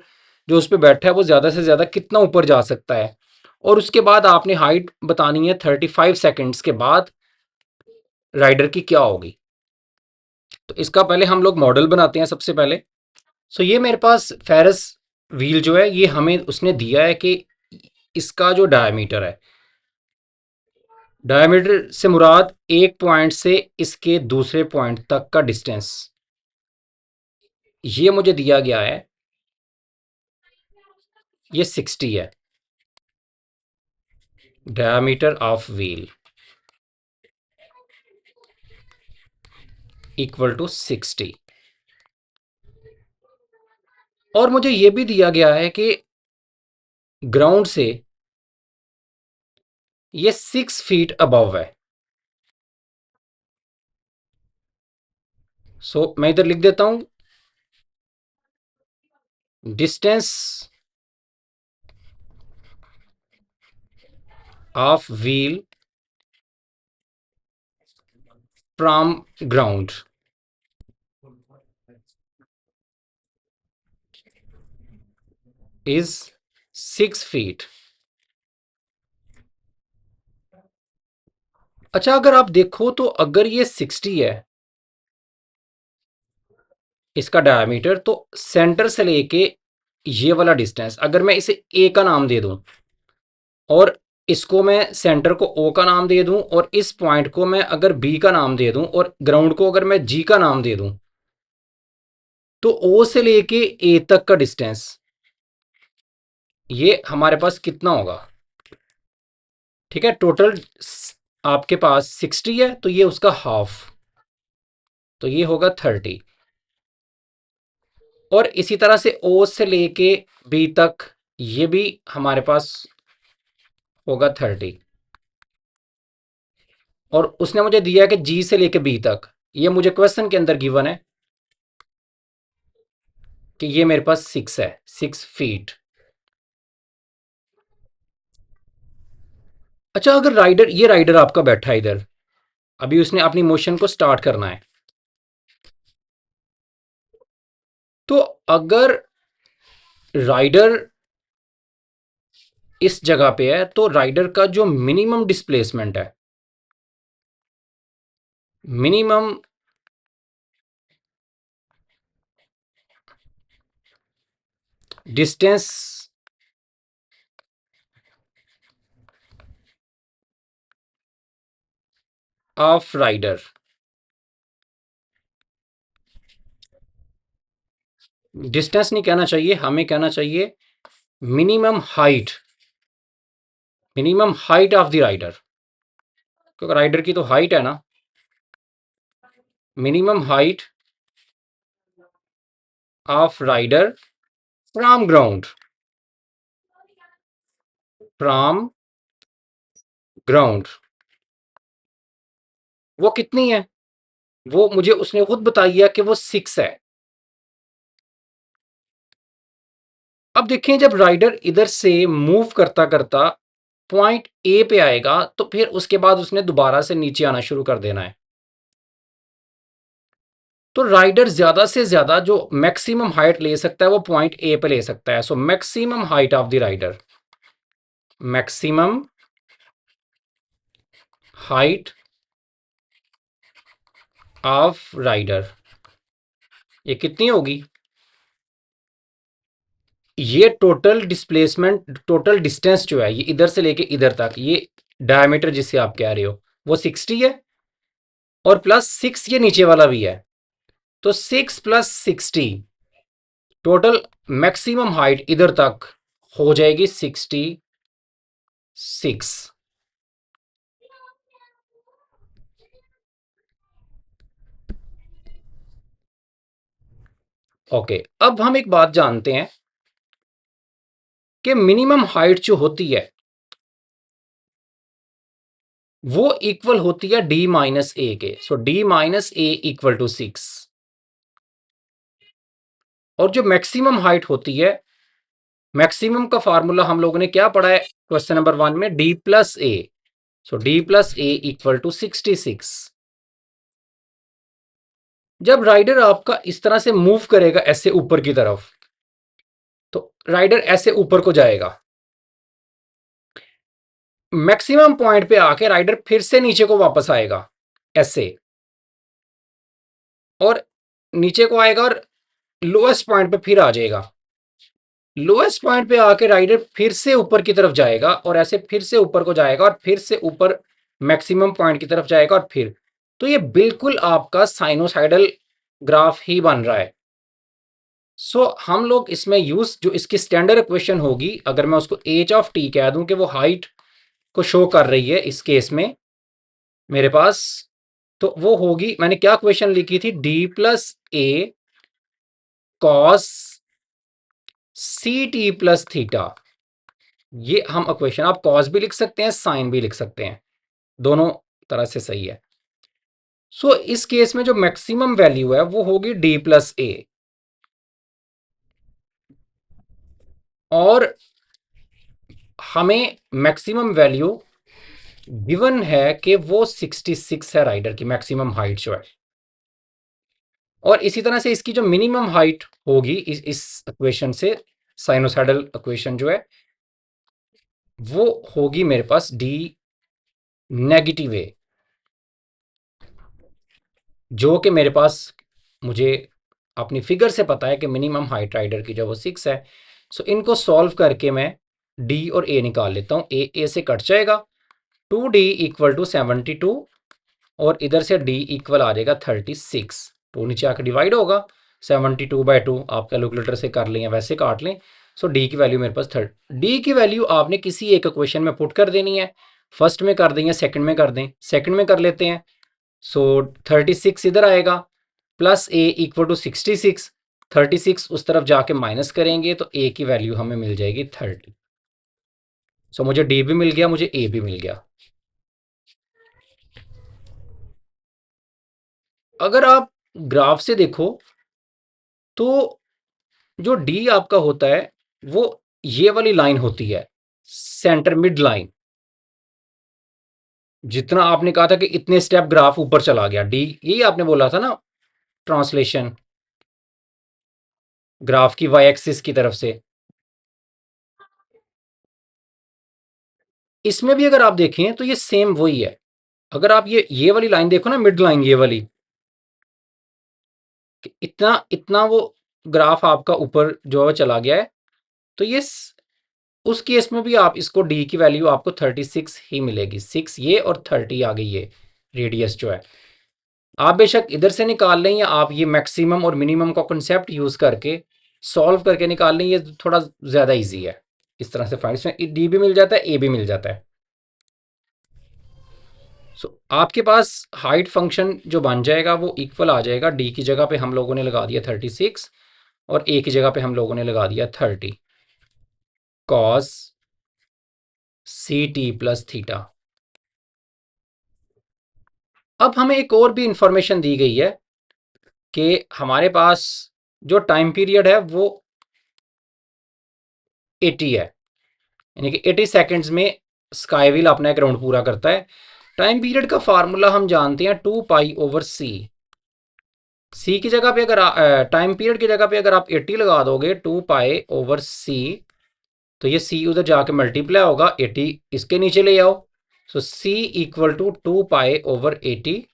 जो उस पर बैठा है वो ज़्यादा से ज़्यादा कितना ऊपर जा सकता है, और उसके बाद आपने हाइट बतानी है 35 सेकेंड्स के बाद राइडर की क्या होगी। तो इसका पहले हम लोग मॉडल बनाते हैं सबसे पहले। सो ये मेरे पास फेरस व्हील जो है ये हमें उसने दिया है कि इसका जो डायमीटर है, डायमीटर से मुराद एक पॉइंट से इसके दूसरे पॉइंट तक का डिस्टेंस, ये मुझे दिया गया है, ये 60 है, diameter of wheel equal to 60। और मुझे ये भी दिया गया है कि ग्राउंड से ये 6 फीट अबव है। सो मैं इधर लिख देता हूं, distance of wheel from ground is 6 feet. अच्छा, अगर आप देखो तो अगर ये 60 है इसका डायमीटर, तो सेंटर से लेके ये वाला डिस्टेंस अगर मैं इसे ए का नाम दे दूं, और इसको मैं सेंटर को ओ का नाम दे दूं, और इस पॉइंट को मैं अगर बी का नाम दे दूं, और ग्राउंड को अगर मैं जी का नाम दे दूं, तो ओ से लेके ए तक का डिस्टेंस ये हमारे पास कितना होगा। ठीक है, टोटल आपके पास 60 है तो ये उसका हाफ, तो ये होगा 30। और इसी तरह से ओ से लेके बी तक ये भी हमारे पास होगा 30। और उसने मुझे दिया है कि जी से लेके बी तक, ये मुझे क्वेश्चन के अंदर गिवन है कि ये मेरे पास 6 है, 6 फीट। अच्छा, अगर राइडर, ये राइडर आपका बैठा है इधर, अभी उसने अपनी मोशन को स्टार्ट करना है, तो अगर राइडर इस जगह पे है तो राइडर का जो मिनिमम डिस्प्लेसमेंट है, minimum distance of rider, distance नहीं कहना चाहिए, हमें कहना चाहिए minimum height, minimum height of the rider, क्योंकि राइडर की तो हाइट है ना, minimum height of rider from ground, from ground वो कितनी है, वो मुझे उसने खुद बताई है कि वो 6 है। अब देखें, जब राइडर इधर से मूव करता करता पॉइंट ए पे आएगा तो फिर उसके बाद उसने दोबारा से नीचे आना शुरू कर देना है, तो राइडर ज्यादा से ज्यादा जो मैक्सिमम हाइट ले सकता है वो पॉइंट ए पे ले सकता है। So maximum height of the rider, maximum height of rider ये कितनी होगी, ये टोटल डिस्प्लेसमेंट, टोटल डिस्टेंस जो है ये इधर से लेके इधर तक, ये डायमीटर जिसे आप कह रहे हो वो 60 है, और प्लस 6 ये नीचे वाला भी है, तो 6 प्लस 60 टोटल मैक्सिमम हाइट इधर तक हो जाएगी 66। ओके, अब हम एक बात जानते हैं कि मिनिमम हाइट जो होती है वो इक्वल होती है डी माइनस ए के। So D minus A equal to 6। और जो मैक्सिमम हाइट होती है, मैक्सिमम का फार्मूला हम लोगों ने क्या पढ़ा है क्वेश्चन नंबर 1 में, D plus A. So D plus A equal to 66। जब राइडर आपका इस तरह से मूव करेगा ऐसे ऊपर की तरफ, तो राइडर ऐसे ऊपर को जाएगा, मैक्सिमम पॉइंट पे आके राइडर फिर से नीचे को वापस आएगा ऐसे, और नीचे को आएगा और लोएस्ट पॉइंट पे फिर आ जाएगा। लोएस्ट पॉइंट पे आके राइडर फिर से ऊपर की तरफ जाएगा और ऐसे फिर से ऊपर को जाएगा और फिर से ऊपर मैक्सिमम पॉइंट की तरफ जाएगा और फिर, तो ये बिल्कुल आपका साइनोसाइडल ग्राफ ही बन रहा है। सो हम लोग इसमें यूज, जो इसकी स्टैंडर्ड इक्वेशन होगी, अगर मैं उसको एच ऑफ टी कह दूं कि वो हाइट को शो कर रही है इस केस में मेरे पास, तो वो होगी, मैंने क्या इक्वेशन लिखी थी, D plus A cos C T plus theta. ये हम इक्वेशन, आप कॉस भी लिख सकते हैं, साइन भी लिख सकते हैं, दोनों तरह से सही है। सो इस केस में जो मैक्सिमम वैल्यू है वो होगी डी प्लस ए, और हमें मैक्सिमम वैल्यू गिवन है कि वो 66 है, राइडर की मैक्सिमम हाइट जो है। और इसी तरह से इसकी जो मिनिमम हाइट होगी इस इक्वेशन से, साइनोसाइडल इक्वेशन जो है वो होगी मेरे पास डी नेगेटिव ए, जो कि मेरे पास, मुझे अपनी फिगर से पता है कि मिनिमम हाइट राइडर की जो वो 6 है। सो इनको सॉल्व करके मैं डी और ए निकाल लेता हूँ, ए से कट जाएगा, 2d इक्वल टू 72, और इधर से d इक्वल आ जाएगा 36। 2 नीचे आकर डिवाइड होगा, 72/2 आप कैलकुलेटर से कर लें या वैसे काट लें। सो d की वैल्यू मेरे पास d की वैल्यू आपने किसी एक इक्वेशन में पुट कर देनी है, फर्स्ट में कर दें या सेकंड में कर दें, सेकंड में कर लेते हैं। सो 36 इधर आएगा, प्लस ए इक्वल टू 66, 36 उस तरफ जाके माइनस करेंगे तो ए की वैल्यू हमें मिल जाएगी 30। सो मुझे डी भी मिल गया, मुझे ए भी मिल गया। अगर आप ग्राफ से देखो तो जो डी आपका होता है वो ये वाली लाइन होती है, सेंटर मिड लाइन। जितना आपने कहा था कि इतने स्टेप ग्राफ ऊपर चला गया, डी यही आपने बोला था ना, ट्रांसलेशन ग्राफ की वाई एक्सिस की तरफ से। इसमें भी अगर आप देखें तो ये सेम वही है। अगर आप ये वाली लाइन देखो ना, मिड लाइन ये वाली, कि इतना इतना वो ग्राफ आपका ऊपर जो है चला गया है, तो ये उस केस में भी आप इसको डी की वैल्यू आपको 36 ही मिलेगी, 6 ये और 30 आ गई ये रेडियस जो है। आप बेशक इधर से निकाल लें या आप ये मैक्सिमम और मिनिमम का कंसेप्ट यूज करके सॉल्व करके निकाल लें, ये थोड़ा ज्यादा इजी है इस तरह से फाइंड, इसमें डी भी मिल जाता है, ए भी मिल जाता है। सो आपके पास हाइट फंक्शन जो बन जाएगा वो इक्वल आ जाएगा, डी की जगह पे हम लोगों ने लगा दिया 36 और ए की जगह पे हम लोगों ने लगा दिया 30 cos C T plus theta. अब हमें एक और भी इंफॉर्मेशन दी गई है कि हमारे पास जो टाइम पीरियड है वो 80 है, यानी कि 80 सेकेंड्स में स्काई व्हील अपना एक राउंड पूरा करता है। टाइम पीरियड का फार्मूला हम जानते हैं 2 पाई/c। सी की जगह पे अगर टाइम पीरियड की जगह पे अगर आप 80 लगा दोगे, 2 पाई/c, तो ये c उधर जाके मल्टीप्लाई होगा, 80 इसके नीचे ले आओ, सो c इक्वल टू 2 पाई/80।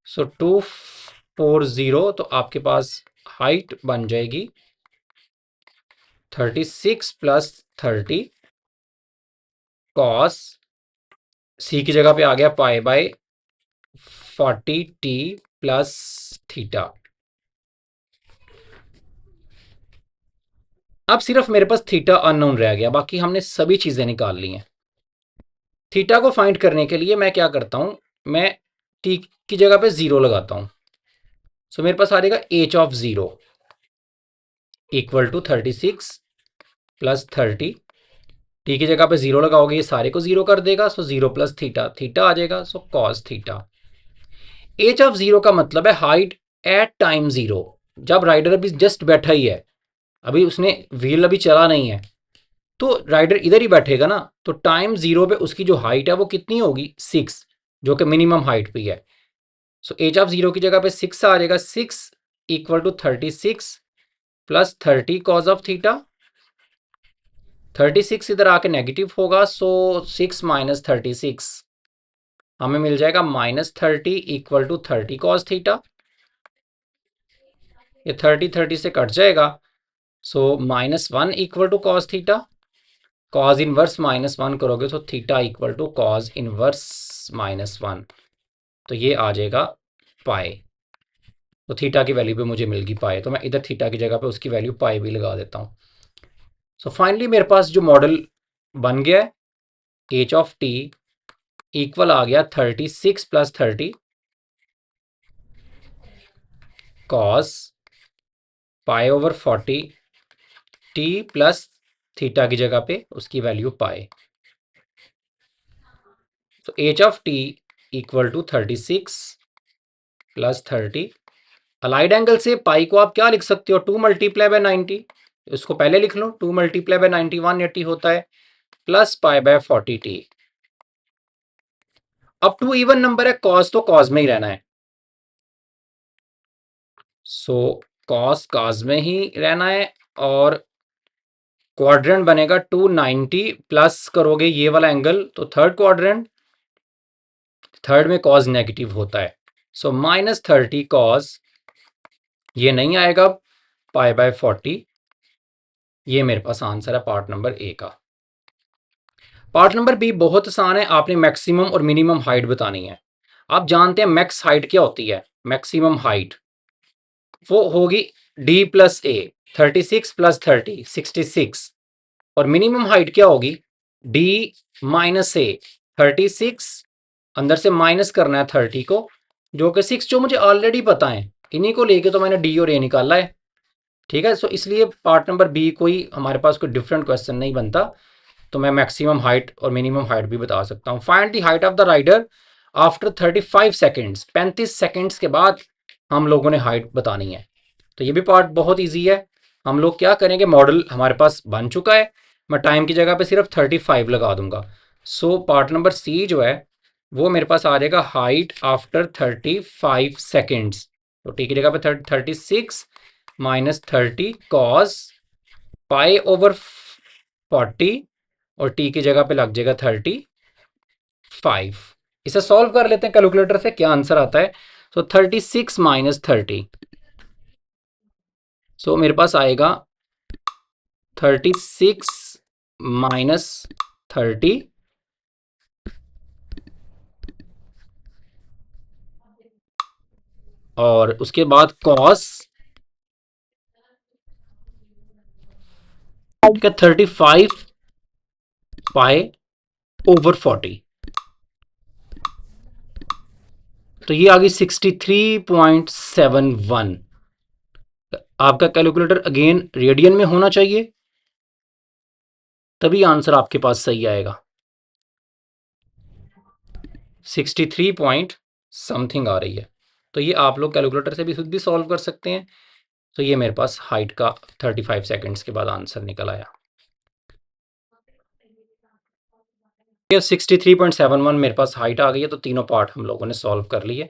सो 240, तो आपके पास हाइट बन जाएगी 36 प्लस 30 कॉस, सी की जगह पे आ गया पाई/40t प्लस थीटा। अब सिर्फ मेरे पास थीटा अननोन रह गया, बाकी हमने सभी चीजें निकाल ली हैं। थीटा को फाइंड करने के लिए मैं क्या करता हूं, मैं टी की जगह पे 0 लगाता हूं। सो मेरे पास आ जाएगा h of 0। Equal to 36 plus 30, t की जगह पे 0 लगाओगे ये सारे को 0 कर देगा, सो 0 प्लस थीटा, थीटा आ जाएगा, so cos theta. H of 0 का मतलब है हाइट एट टाइम 0, जब राइडर अभी जस्ट बैठा ही है, अभी उसने व्हील अभी चला नहीं है, तो राइडर इधर ही बैठेगा ना, तो टाइम 0 पे उसकी जो हाइट है वो कितनी होगी, 6, जो कि मिनिमम हाइट पे है। सो एच ऑफ 0 की जगह पे 6 आ जाएगा, 6 equal to 36 plus 30 cos of theta. 36 इधर आके नेगेटिव होगा, सो 6 माइनस 36 हमें मिल जाएगा -30 इक्वल टू 30 कॉस थीटा। ये 30 से कट जाएगा, so -1 equal to cos theta. Cos inverse -1 करोगे तो theta equal to cos inverse -1, तो ये आ जाएगा पाई। तो थीटा की वैल्यू पे मुझे मिल गई पाई, तो मैं इधर थीटा की जगह पे उसकी वैल्यू पाई भी लगा देता हूँ। सो फाइनली मेरे पास जो मॉडल बन गया है, एच ऑफ टी इक्वल आ गया 36 plus 30 cos pi over 40 t plus theta की जगह पे उसकी वैल्यू पाई। तो h of t equal to 36 plus 30। Allied angle से पाई को आप क्या लिख सकते हो, 2 मल्टीप्लाई बाय 90, इसको पहले लिख लो, 2 मल्टीप्लाई बाय 90 180 होता है, प्लस पाई बाय 40 टी। अब 2 इवन नंबर है, कॉस तो कॉस में ही रहना है, सो कॉस कॉस में ही रहना है, और क्वाड्रेंट बनेगा 290, प्लस करोगे ये वाला एंगल तो थर्ड क्वाड्रेंट, थर्ड में कॉस नेगेटिव होता है, सो -30 कॉस, ये नहीं आएगा, पाई बाय 40। ये मेरे पास आंसर है पार्ट नंबर ए का। पार्ट नंबर बी बहुत आसान है, आपने मैक्सिमम और मिनिमम हाइट बतानी है। आप जानते हैं मैक्स हाइट क्या होती है, मैक्सिमम हाइट वो होगी डी प्लस ए, 36 प्लस 30 66, और मिनिमम हाइट क्या होगी, डी माइनस ए, 36 अंदर से माइनस करना है 30 को, जो कि 6 जो मुझे ऑलरेडी पता है, इन्हीं को लेके तो मैंने डी और ए निकाला है। ठीक है, सो इसलिए पार्ट नंबर बी कोई हमारे पास कोई डिफरेंट क्वेश्चन नहीं बनता, तो मैं मैक्सिमम हाइट और मिनिमम हाइट भी बता सकता हूँ। Find the height of the rider after 35 seconds, 35 seconds के बाद हम लोगों ने हाइट बतानी है। तो ये भी पार्ट बहुत ईजी है। हम लोग क्या करेंगे, मॉडल हमारे पास बन चुका है, मैं टाइम की जगह पे सिर्फ 35 लगा दूंगा। सो पार्ट नंबर सी जो है वो मेरे पास आ जाएगा हाइट आफ्टर 35 सेकेंड्स, तो टी की जगह पे 36 माइनस 30 कॉस पाई ओवर 40, और टी की जगह पे लग जाएगा 35। इसे सॉल्व कर लेते हैं कैलकुलेटर से, क्या आंसर आता है। सो 36 माइनस 30, सो मेरे पास आएगा 36 माइनस 30, और उसके बाद कॉस का 35 पाई ओवर 40, तो ये आ गई 63.71। आपका कैलकुलेटर अगेन रेडियन में होना चाहिए, तभी आंसर आपके पास सही आएगा। 63 पॉइंट समथिंग आ रही है, तो ये आप लोग कैलकुलेटर से भी खुद भी सॉल्व कर सकते हैं। तो ये मेरे पास हाइट का 35 सेकंड्स के बाद आंसर निकल आया। 63.71 मेरे पास हाइट आ गई है, तो तीनों पार्ट हम लोगों ने सॉल्व कर लिए।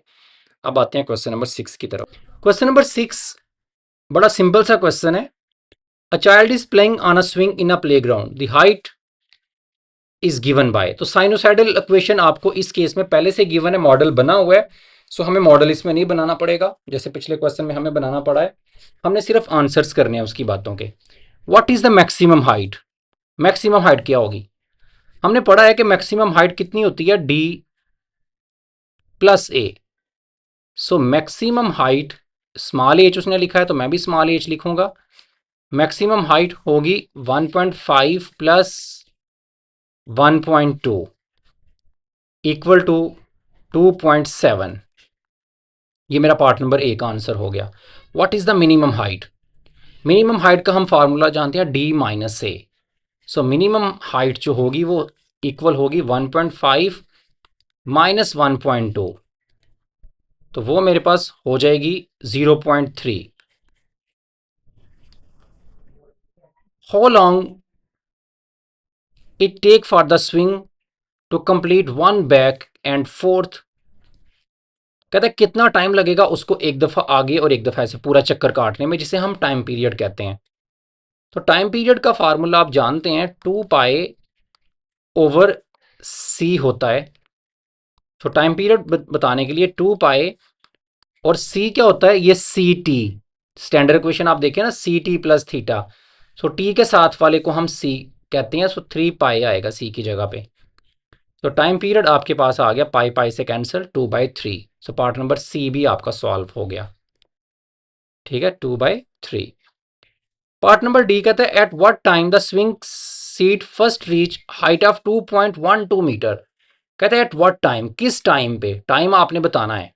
अब आते हैं क्वेश्चन नंबर 6 की तरफ। क्वेश्चन नंबर 6 बड़ा सिंपल सा क्वेश्चन है। A child is playing on a swing in a playground, the height is given by. तो साइनोसाइडल इक्वेशन आपको इस केस में पहले से गिवन है, मॉडल बना हुआ है, सो हमें मॉडल इसमें नहीं बनाना पड़ेगा जैसे पिछले क्वेश्चन में हमें बनाना पड़ा है। हमने सिर्फ आंसर्स करने हैं उसकी बातों के। What is the maximum height, maximum height क्या होगी, हमने पढ़ा है कि मैक्सिमम हाइट कितनी होती है, D plus A. So maximum height small H उसने लिखा है, तो मैं भी स्मॉल एच लिखूंगा। मैक्सिमम हाइट होगी 1.5 प्लस 1.2 इक्वल टू 2.7। ये मेरा पार्ट नंबर ए का आंसर हो गया। What is the minimum height, minimum height का हम फार्मूला जानते हैं डी माइनस ए। सो मिनिमम हाइट जो होगी वो इक्वल होगी 1.5 माइनस 1.2, तो वो मेरे पास हो जाएगी 0.3। How long it take for the swing to complete one back and forth. कहते हैं कितना टाइम लगेगा उसको एक दफ़ा आगे और एक दफ़ा ऐसे पूरा चक्कर काटने में, जिसे हम टाइम पीरियड कहते हैं। तो टाइम पीरियड का फार्मूला आप जानते हैं 2 पाई ओवर सी होता है। तो टाइम पीरियड बताने के लिए 2 पाई और सी क्या होता है, ये सी टी। स्टैंडर्ड इक्वेशन आप देखें ना, C T plus theta. So T के साथ वाले को हम सी कहते हैं। सो 3 पाई आएगा सी की जगह पे। तो टाइम पीरियड आपके पास आ गया, पाई पाई से cancel, 2/3। So part number C भी आपका सॉल्व हो गया। ठीक है, 2/3। पार्ट नंबर डी कहता है at what time the swing seat first reach height of 2.12 metre. कहते हैं एट व्हाट टाइम, किस टाइम पे, टाइम आपने बताना है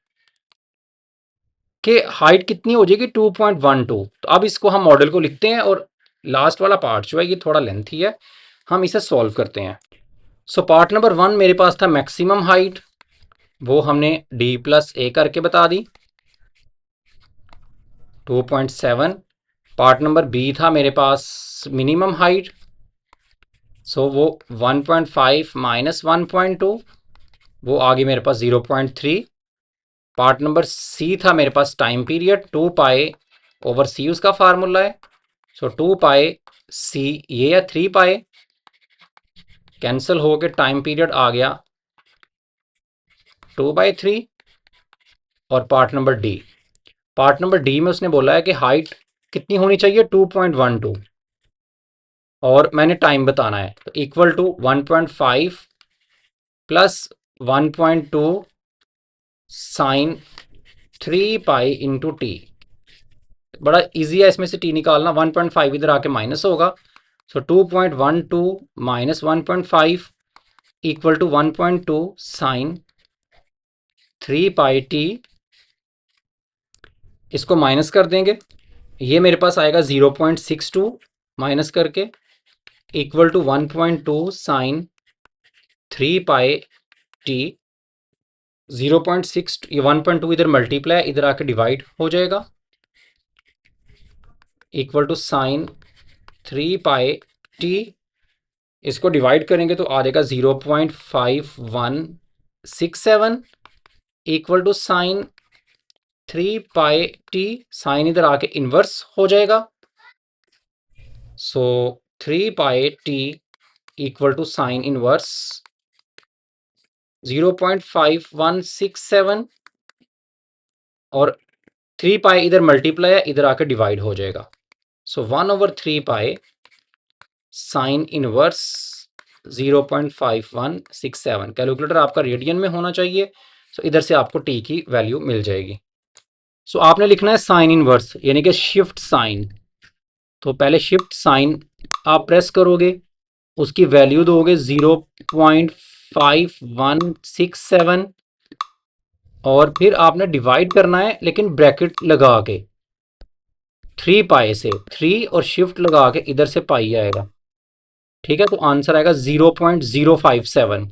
कि हाइट कितनी हो जाएगी 2.12। तो अब इसको हम मॉडल को लिखते हैं और लास्ट वाला पार्ट जो है ये थोड़ा लेंथी है, हम इसे सॉल्व करते हैं। सो पार्ट नंबर 1 मेरे पास था मैक्सिमम हाइट, वो हमने डी प्लस ए करके बता दी 2.7। पार्ट नंबर बी था मेरे पास मिनिमम हाइट, सो वो 1.5 माइनस 1.2, वो आगे मेरे पास 0.3। पार्ट नंबर सी था मेरे पास टाइम पीरियड, 2 पाई ओवर सी उसका फार्मूला है। सो 2 पाई सी ये है 3 पाई, कैंसिल हो के टाइम पीरियड आ गया 2/3। और पार्ट नंबर डी में उसने बोला है कि हाइट कितनी होनी चाहिए 2.12 और मैंने टाइम बताना है, तो equal to 1.5 plus 1.2 sine 3 pi into T. बड़ा इजी है इसमें से टी निकालना, 1.5 इधर आके माइनस होगा। So 2.12 minus 1.5 equal to 1.2 sine 3 pi T. इसको माइनस कर देंगे, ये मेरे पास आएगा 0.62 माइनस करके equal to 1.2 sine 3 pi T. 0.6 ये 1.2 इधर मल्टीप्लाई इधर आके डिवाइड हो जाएगा equal to sine 3 pi T. इसको डिवाइड करेंगे तो आ जाएगा 0.5167 equal to sine 3 pi T. Sine इधर आके इन्वर्स हो जाएगा। So 3 pi T equal to sine inverse 0.5167 और 3 पाई इधर मल्टीप्लाई है इधर आकर डिवाइड हो जाएगा। सो 1/3 पाई साइन इनवर्स 0.5167। कैलकुलेटर आपका रेडियन में होना चाहिए। सो इधर से आपको टी की वैल्यू मिल जाएगी। सो आपने लिखना है साइन इनवर्स यानी कि शिफ्ट साइन। तो पहले शिफ्ट साइन आप प्रेस करोगे, उसकी वैल्यू दोगे 0.5167 और फिर आपने डिवाइड करना है लेकिन ब्रैकेट लगा के 3 पाई से, 3 और शिफ्ट लगा के इधर से पाई आएगा। ठीक है, तो आंसर आएगा 0.057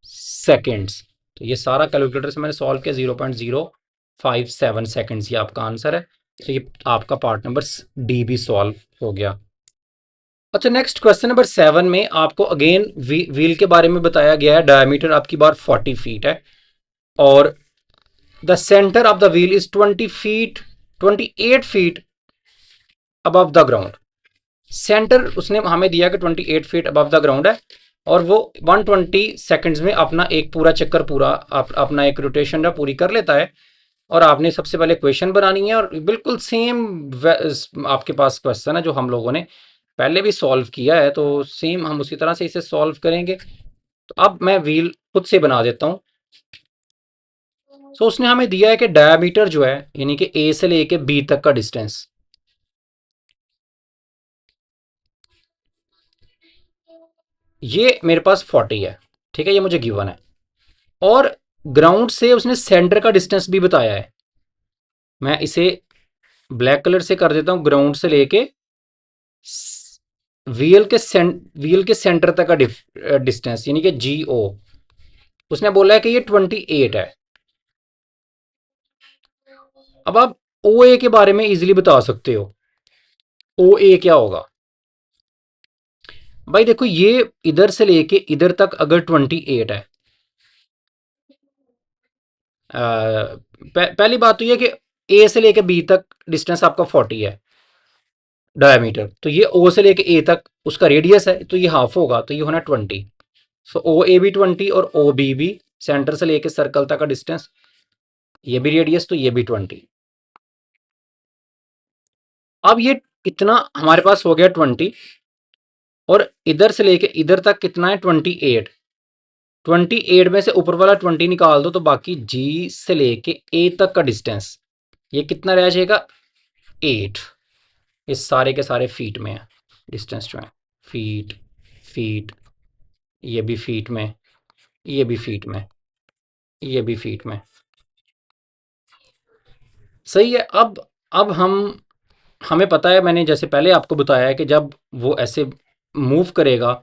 सेकेंड्स। तो ये सारा कैलकुलेटर से मैंने सॉल्व किया, 0.057 सेकेंड्स ये आपका आंसर है। तो ये आपका पार्ट नंबर डी भी सॉल्व हो गया। अच्छा, नेक्स्ट क्वेश्चन नंबर 7 में आपको अगेन व्हील के बारे में बताया गया है। डायमीटर आपकी बार 40 फीट है और the centre of the wheel is 28 feet above the ground. Centre उसने हमें दिया कि 28 फीट अबव द ग्राउंड है और वो 120 सेकंड्स में अपना एक पूरा चक्कर पूरा अपना एक रोटेशन पूरी कर लेता है। और आपने सबसे पहले क्वेश्चन बनानी है और बिल्कुल सेम आपके पास क्वेश्चन है जो हम लोगों ने पहले भी सॉल्व किया है, तो सेम हम उसी तरह से इसे सॉल्व करेंगे। तो अब मैं व्हील खुद से बना देता हूं। सो उसने हमें दिया है कि डायमीटर जो है यानी कि ए से लेके बी तक का डिस्टेंस, ये मेरे पास 40 है। ठीक है, ये मुझे गिवन है और ग्राउंड से उसने सेंटर का डिस्टेंस भी बताया है। मैं इसे ब्लैक कलर से कर देता हूँ, ग्राउंड से लेके व्हील के सेंटर तक का डिस्टेंस, यानी कि GO। उसने बोला है कि ये 28 है। अब आप OA के बारे में इजीली बता सकते हो। OA क्या होगा भाई? देखो, ये इधर से लेके इधर तक अगर 28 है, पहली बात तो ये कि A से लेके B तक डिस्टेंस आपका 40 है डायमीटर, तो ये O से लेके A तक उसका रेडियस है, तो ये हाफ होगा, तो ये होना 20। सो OA भी 20 और OB भी, सेंटर से लेके सर्कल तक का डिस्टेंस, ये भी रेडियस, तो ये भी 20। अब ये इतना हमारे पास हो गया 20, और इधर से लेके इधर तक कितना है? 28। 28 में से ऊपर वाला 20 निकाल दो, तो बाकी G से लेके A तक का डिस्टेंस ये कितना रह जाएगा? 8। इस सारे के सारे फीट में है डिस्टेंस जो है, फीट, फीट, ये भी फीट में, ये भी फीट में, ये भी फीट में। सही है। अब हमें पता है, मैंने जैसे पहले आपको बताया है कि जब वो ऐसे मूव करेगा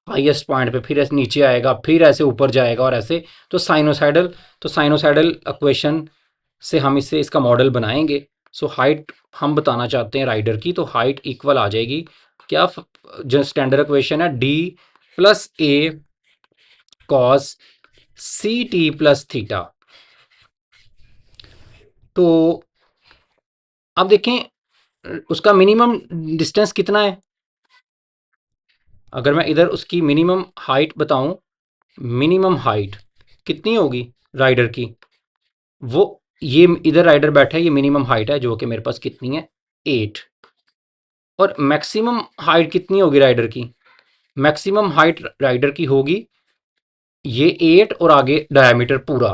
हाईएस्ट पॉइंट पे, फिर ऐसे नीचे आएगा, फिर ऐसे ऊपर जाएगा और ऐसे, तो साइनोसाइडल इक्वेशन से हम इससे इसका मॉडल बनाएंगे। सो हाइट हम बताना चाहते हैं राइडर की, तो हाइट इक्वल आ जाएगी क्या? जो स्टैंडर्ड इक्वेशन है, D+A कॉस CT+θ। तो अब देखें उसका मिनिमम डिस्टेंस कितना है। अगर मैं इधर उसकी मिनिमम हाइट बताऊं, मिनिमम हाइट कितनी होगी राइडर की? वो ये इधर राइडर बैठा है, ये मिनिमम हाइट है जो कि मेरे पास कितनी है? 8। और मैक्सिमम हाइट कितनी होगी राइडर की? मैक्सिमम हाइट राइडर की होगी ये 8 और आगे डायमीटर पूरा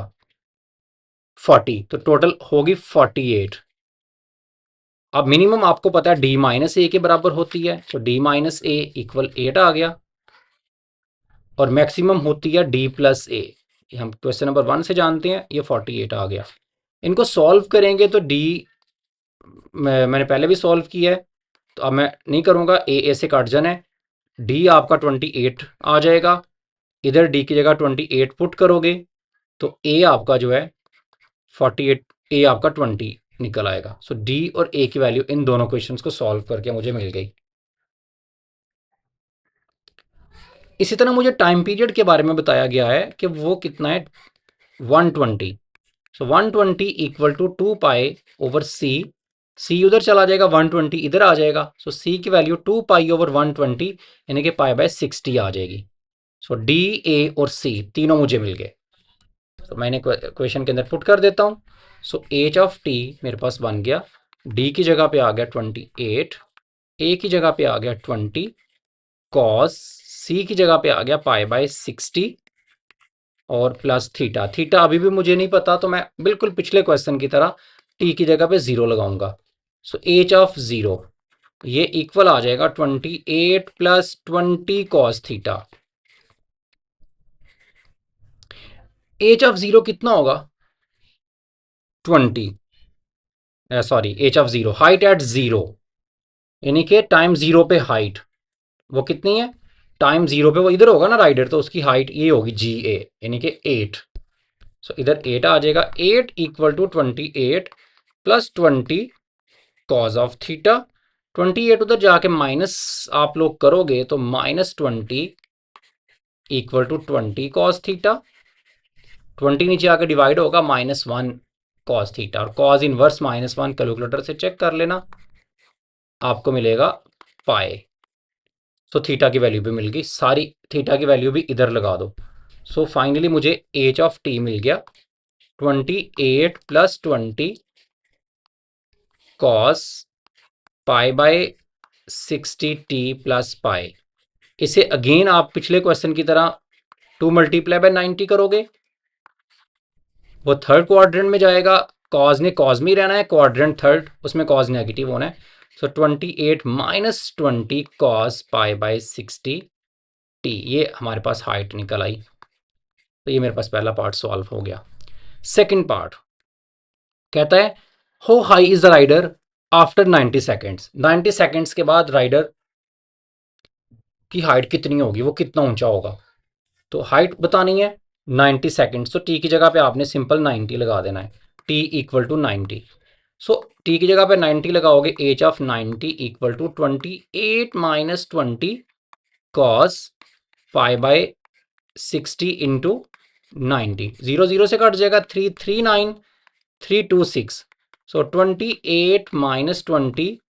40, तो टोटल होगी 48। अब मिनिमम आपको पता है D-A के बराबर होती है, तो D-A इक्वल 8 आ गया, और मैक्सिमम होती है D+A, ये हम क्वेश्चन नंबर 1 से जानते हैं, ये 48 आ गया। इनको सॉल्व करेंगे तो मैंने पहले भी सॉल्व किया है, तो अब मैं नहीं करूँगा, A से कट जाना है, D आपका 28 आ जाएगा, इधर D की जगह 28 पुट करोगे तो A आपका जो है 48, A आपका 20 निकल आएगा। सो D और A की वैल्यू इन दोनों क्वेश्चंस को सॉल्व करके मुझे मिल गई। इसी तरह मुझे टाइम पीरियड के बारे में बताया गया है कि वो कितना है? 120। So 120 equal to 2 pi over C उधर चला जाएगा, 120 इधर आ जाएगा, सो C की वैल्यू 2 पाई ओवर 120 यानी कि पाई/60 आ जाएगी। सो D, A और C तीनों मुझे मिल गए, तो मैंने क्वेश्चन के अंदर पुट कर देता हूँ। सो एच ऑफ टी मेरे पास बन गया, D की जगह पे आ गया 28, A की जगह पे आ गया 20, कॉस C की जगह पे आ गया पाई/60 और प्लस थीटा। थीटा अभी भी मुझे नहीं पता, तो मैं बिल्कुल पिछले क्वेश्चन की तरह टी की जगह पे 0 लगाऊंगा। सो एच ऑफ 0 ये इक्वल आ जाएगा 28 plus 20 cos theta. H of 0 कितना होगा? 20, sorry, H of 0 height at 0, यानी कि टाइम 0 पे हाइट वो कितनी है? टाइम 0 पे वो इधर होगा ना राइडर, तो उसकी हाइट ये होगी GA, यानी कि 8। सो इधर 8 आ जाएगा, 8 equal to 28 plus 20 cos of theta. 28 उधर जाके माइनस आप लोग करोगे तो -20 इक्वल टू 20 कॉस थीटा। 20 नीचे आके डिवाइड होगा, -1 कॉस थीटा, और कॉज इनवर्स -1 कैलकुलेटर से चेक कर लेना, आपको मिलेगा पाई। सो थीटा की वैल्यू भी मिल गई, सारी थीटा की वैल्यू भी इधर लगा दो। सो फाइनली मुझे एच ऑफ टी मिल गया 28 प्लस 20 कॉस पाई/60 प्लस पाई। इसे अगेन आप पिछले क्वेश्चन की तरह 2 मल्टीप्लाई बाय 90 करोगे, वो थर्ड क्वाड्रेंट में जाएगा, कॉज ने कॉज में ही रहना है, क्वाड्रेंट थर्ड उसमें कॉज नेगेटिव होना है। सो 28 माइनस 20 कॉस पाई/60 टी, ये हमारे पास हाइट निकल आई। तो ये मेरे पास पहला पार्ट सॉल्व हो गया। सेकंड पार्ट कहता है, how high is the rider after 90 seconds, 90 seconds के बाद राइडर की हाइट कितनी होगी, वो कितना ऊंचा होगा। तो हाइट बतानी है 90 सेकेंड्स, तो टी की जगह पे आपने सिंपल 90 लगा देना है, T equal to 90। So T की जगह पे 90 लगाओगे, H of 90 equal to 28 minus 20 cos pi by 60 into 90, 0 0 से कट जाएगा, 339 326। So 28 minus 20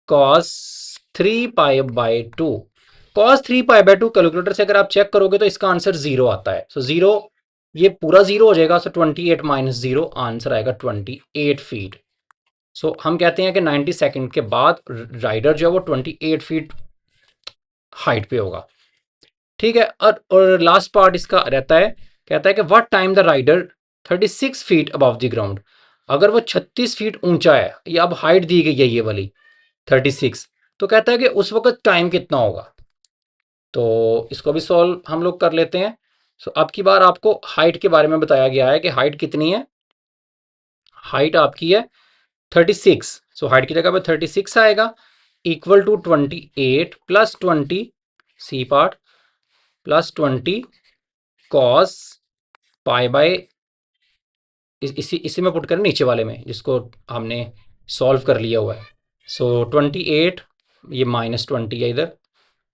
cos 3 pi by 2, cos 3 pi by 2 calculator से अगर आप चेक करोगे तो इसका आंसर 0 आता है। सो 0 ये पूरा 0 हो जाएगा। सो 28 माइनस 0 आंसर आएगा 28 फीट। सो हम कहते हैं कि 90 सेकंड के बाद राइडर जो है वो 28 फीट हाइट पे होगा। ठीक है। और लास्ट पार्ट इसका रहता है, कहता है कि what time the rider 36 feet above the ground. अगर वो 36 फीट ऊंचा है, या अब हाइट दी गई है ये वाली 36, तो कहता है कि उस वक्त टाइम कितना होगा। तो इसको भी सॉल्व हम लोग कर लेते हैं। सो अब की बार आपको हाइट के बारे में बताया गया है कि हाइट कितनी है। हाइट आपकी है 36। सो हाइट की जगह पे 36 आएगा, equal to 28 plus 20 C part plus 20 cos pi by, इसी में पुट करें नीचे वाले में जिसको हमने सॉल्व कर लिया हुआ है। सो 28, ये माइनस 20 है इधर,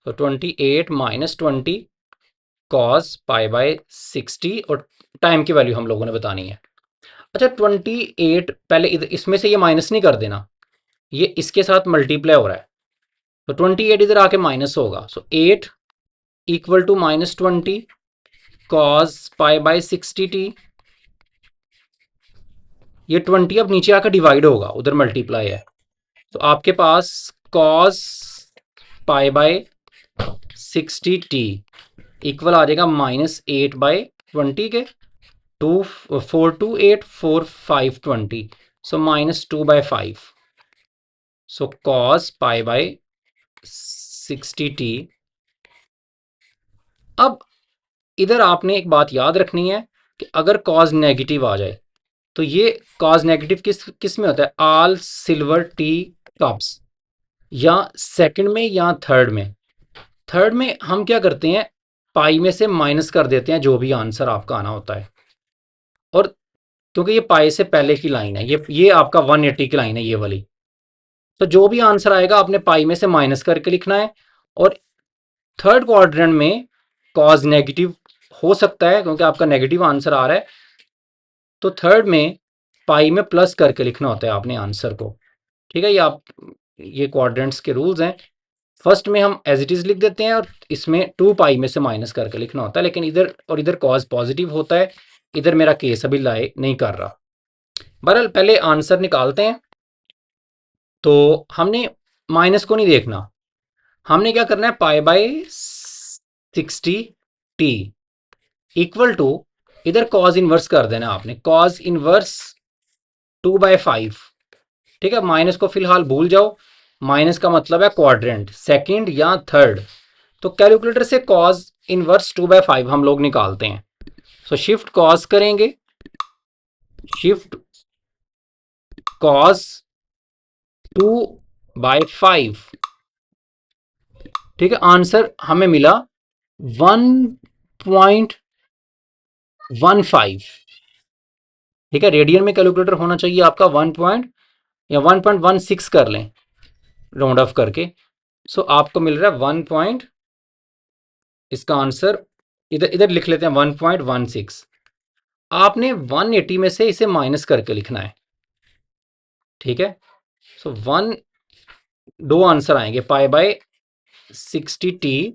तो 28 माइनस 20 कॉस पाई बाय 60, और टाइम की वैल्यू हम लोगों ने बतानी है। अच्छा 28 पहले इसमें से ये माइनस नहीं कर देना, ये इसके साथ मल्टीप्लाई हो रहा है, तो 28 इधर आके माइनस होगा। So 8 equal to minus 20 cos pi by 60t। ये 20 अब नीचे आकर डिवाइड होगा, उधर मल्टीप्लाई है, तो आपके पास cos pi by 60t equal आ जाएगा -8/20 के, 4 2 8 4 5 20, सो -2/5। So cos pi by 60t। अब इधर आपने एक बात याद रखनी है कि अगर कॉज नेगेटिव आ जाए, तो ये कॉज नेगेटिव किस किस में होता है, ऑल सिल्वर टी कप्स, या सेकंड में या थर्ड में। थर्ड में हम क्या करते हैं, पाई में से माइनस कर देते हैं जो भी आंसर आपका आना होता है, और क्योंकि ये पाई से पहले की लाइन है, ये आपका 180 की लाइन है ये वाली, तो जो भी आंसर आएगा आपने पाई में से माइनस करके लिखना है। और थर्ड क्वाड्रेंट में कॉज नेगेटिव हो सकता है क्योंकि आपका नेगेटिव आंसर आ रहा है, तो थर्ड में पाई में प्लस करके लिखना होता है आपने आंसर को। ठीक है, ये क्वाड्रेंट्स के रूल्स हैं। फर्स्ट में हम एज इट इज लिख देते हैं, और इसमें 2 पाई में से माइनस करके लिखना होता है, लेकिन इधर कॉज पॉजिटिव होता है, इधर मेरा केस अभी लाए नहीं कर रहा। बहरहाल पहले आंसर निकालते हैं। तो हमने माइनस को नहीं देखना, हमने क्या करना है, pi by 60t equal to, इधर कॉज इनवर्स कर देना आपने, कॉज इनवर्स 2/5। ठीक है, माइनस को फिलहाल भूल जाओ, माइनस का मतलब है क्वाड्रेंट, सेकंड या थर्ड। तो कैलकुलेटर से कॉज इनवर्स 2/5 हम लोग निकालते हैं। सो शिफ्ट कॉज करेंगे, शिफ्ट कॉज 2/5। ठीक है, आंसर हमें मिला 1.15। ठीक है, रेडियन में कैलकुलेटर होना चाहिए आपका 1 पॉइंट या 1.16 कर लें राउंड ऑफ करके। सो आपको मिल रहा है 1 पॉइंट, इसका आंसर इधर इधर लिख लेते हैं 1.16। आपने 180 में से इसे माइनस करके लिखना है। ठीक है, सो 2 आंसर आएंगे, पाई बाय 60t,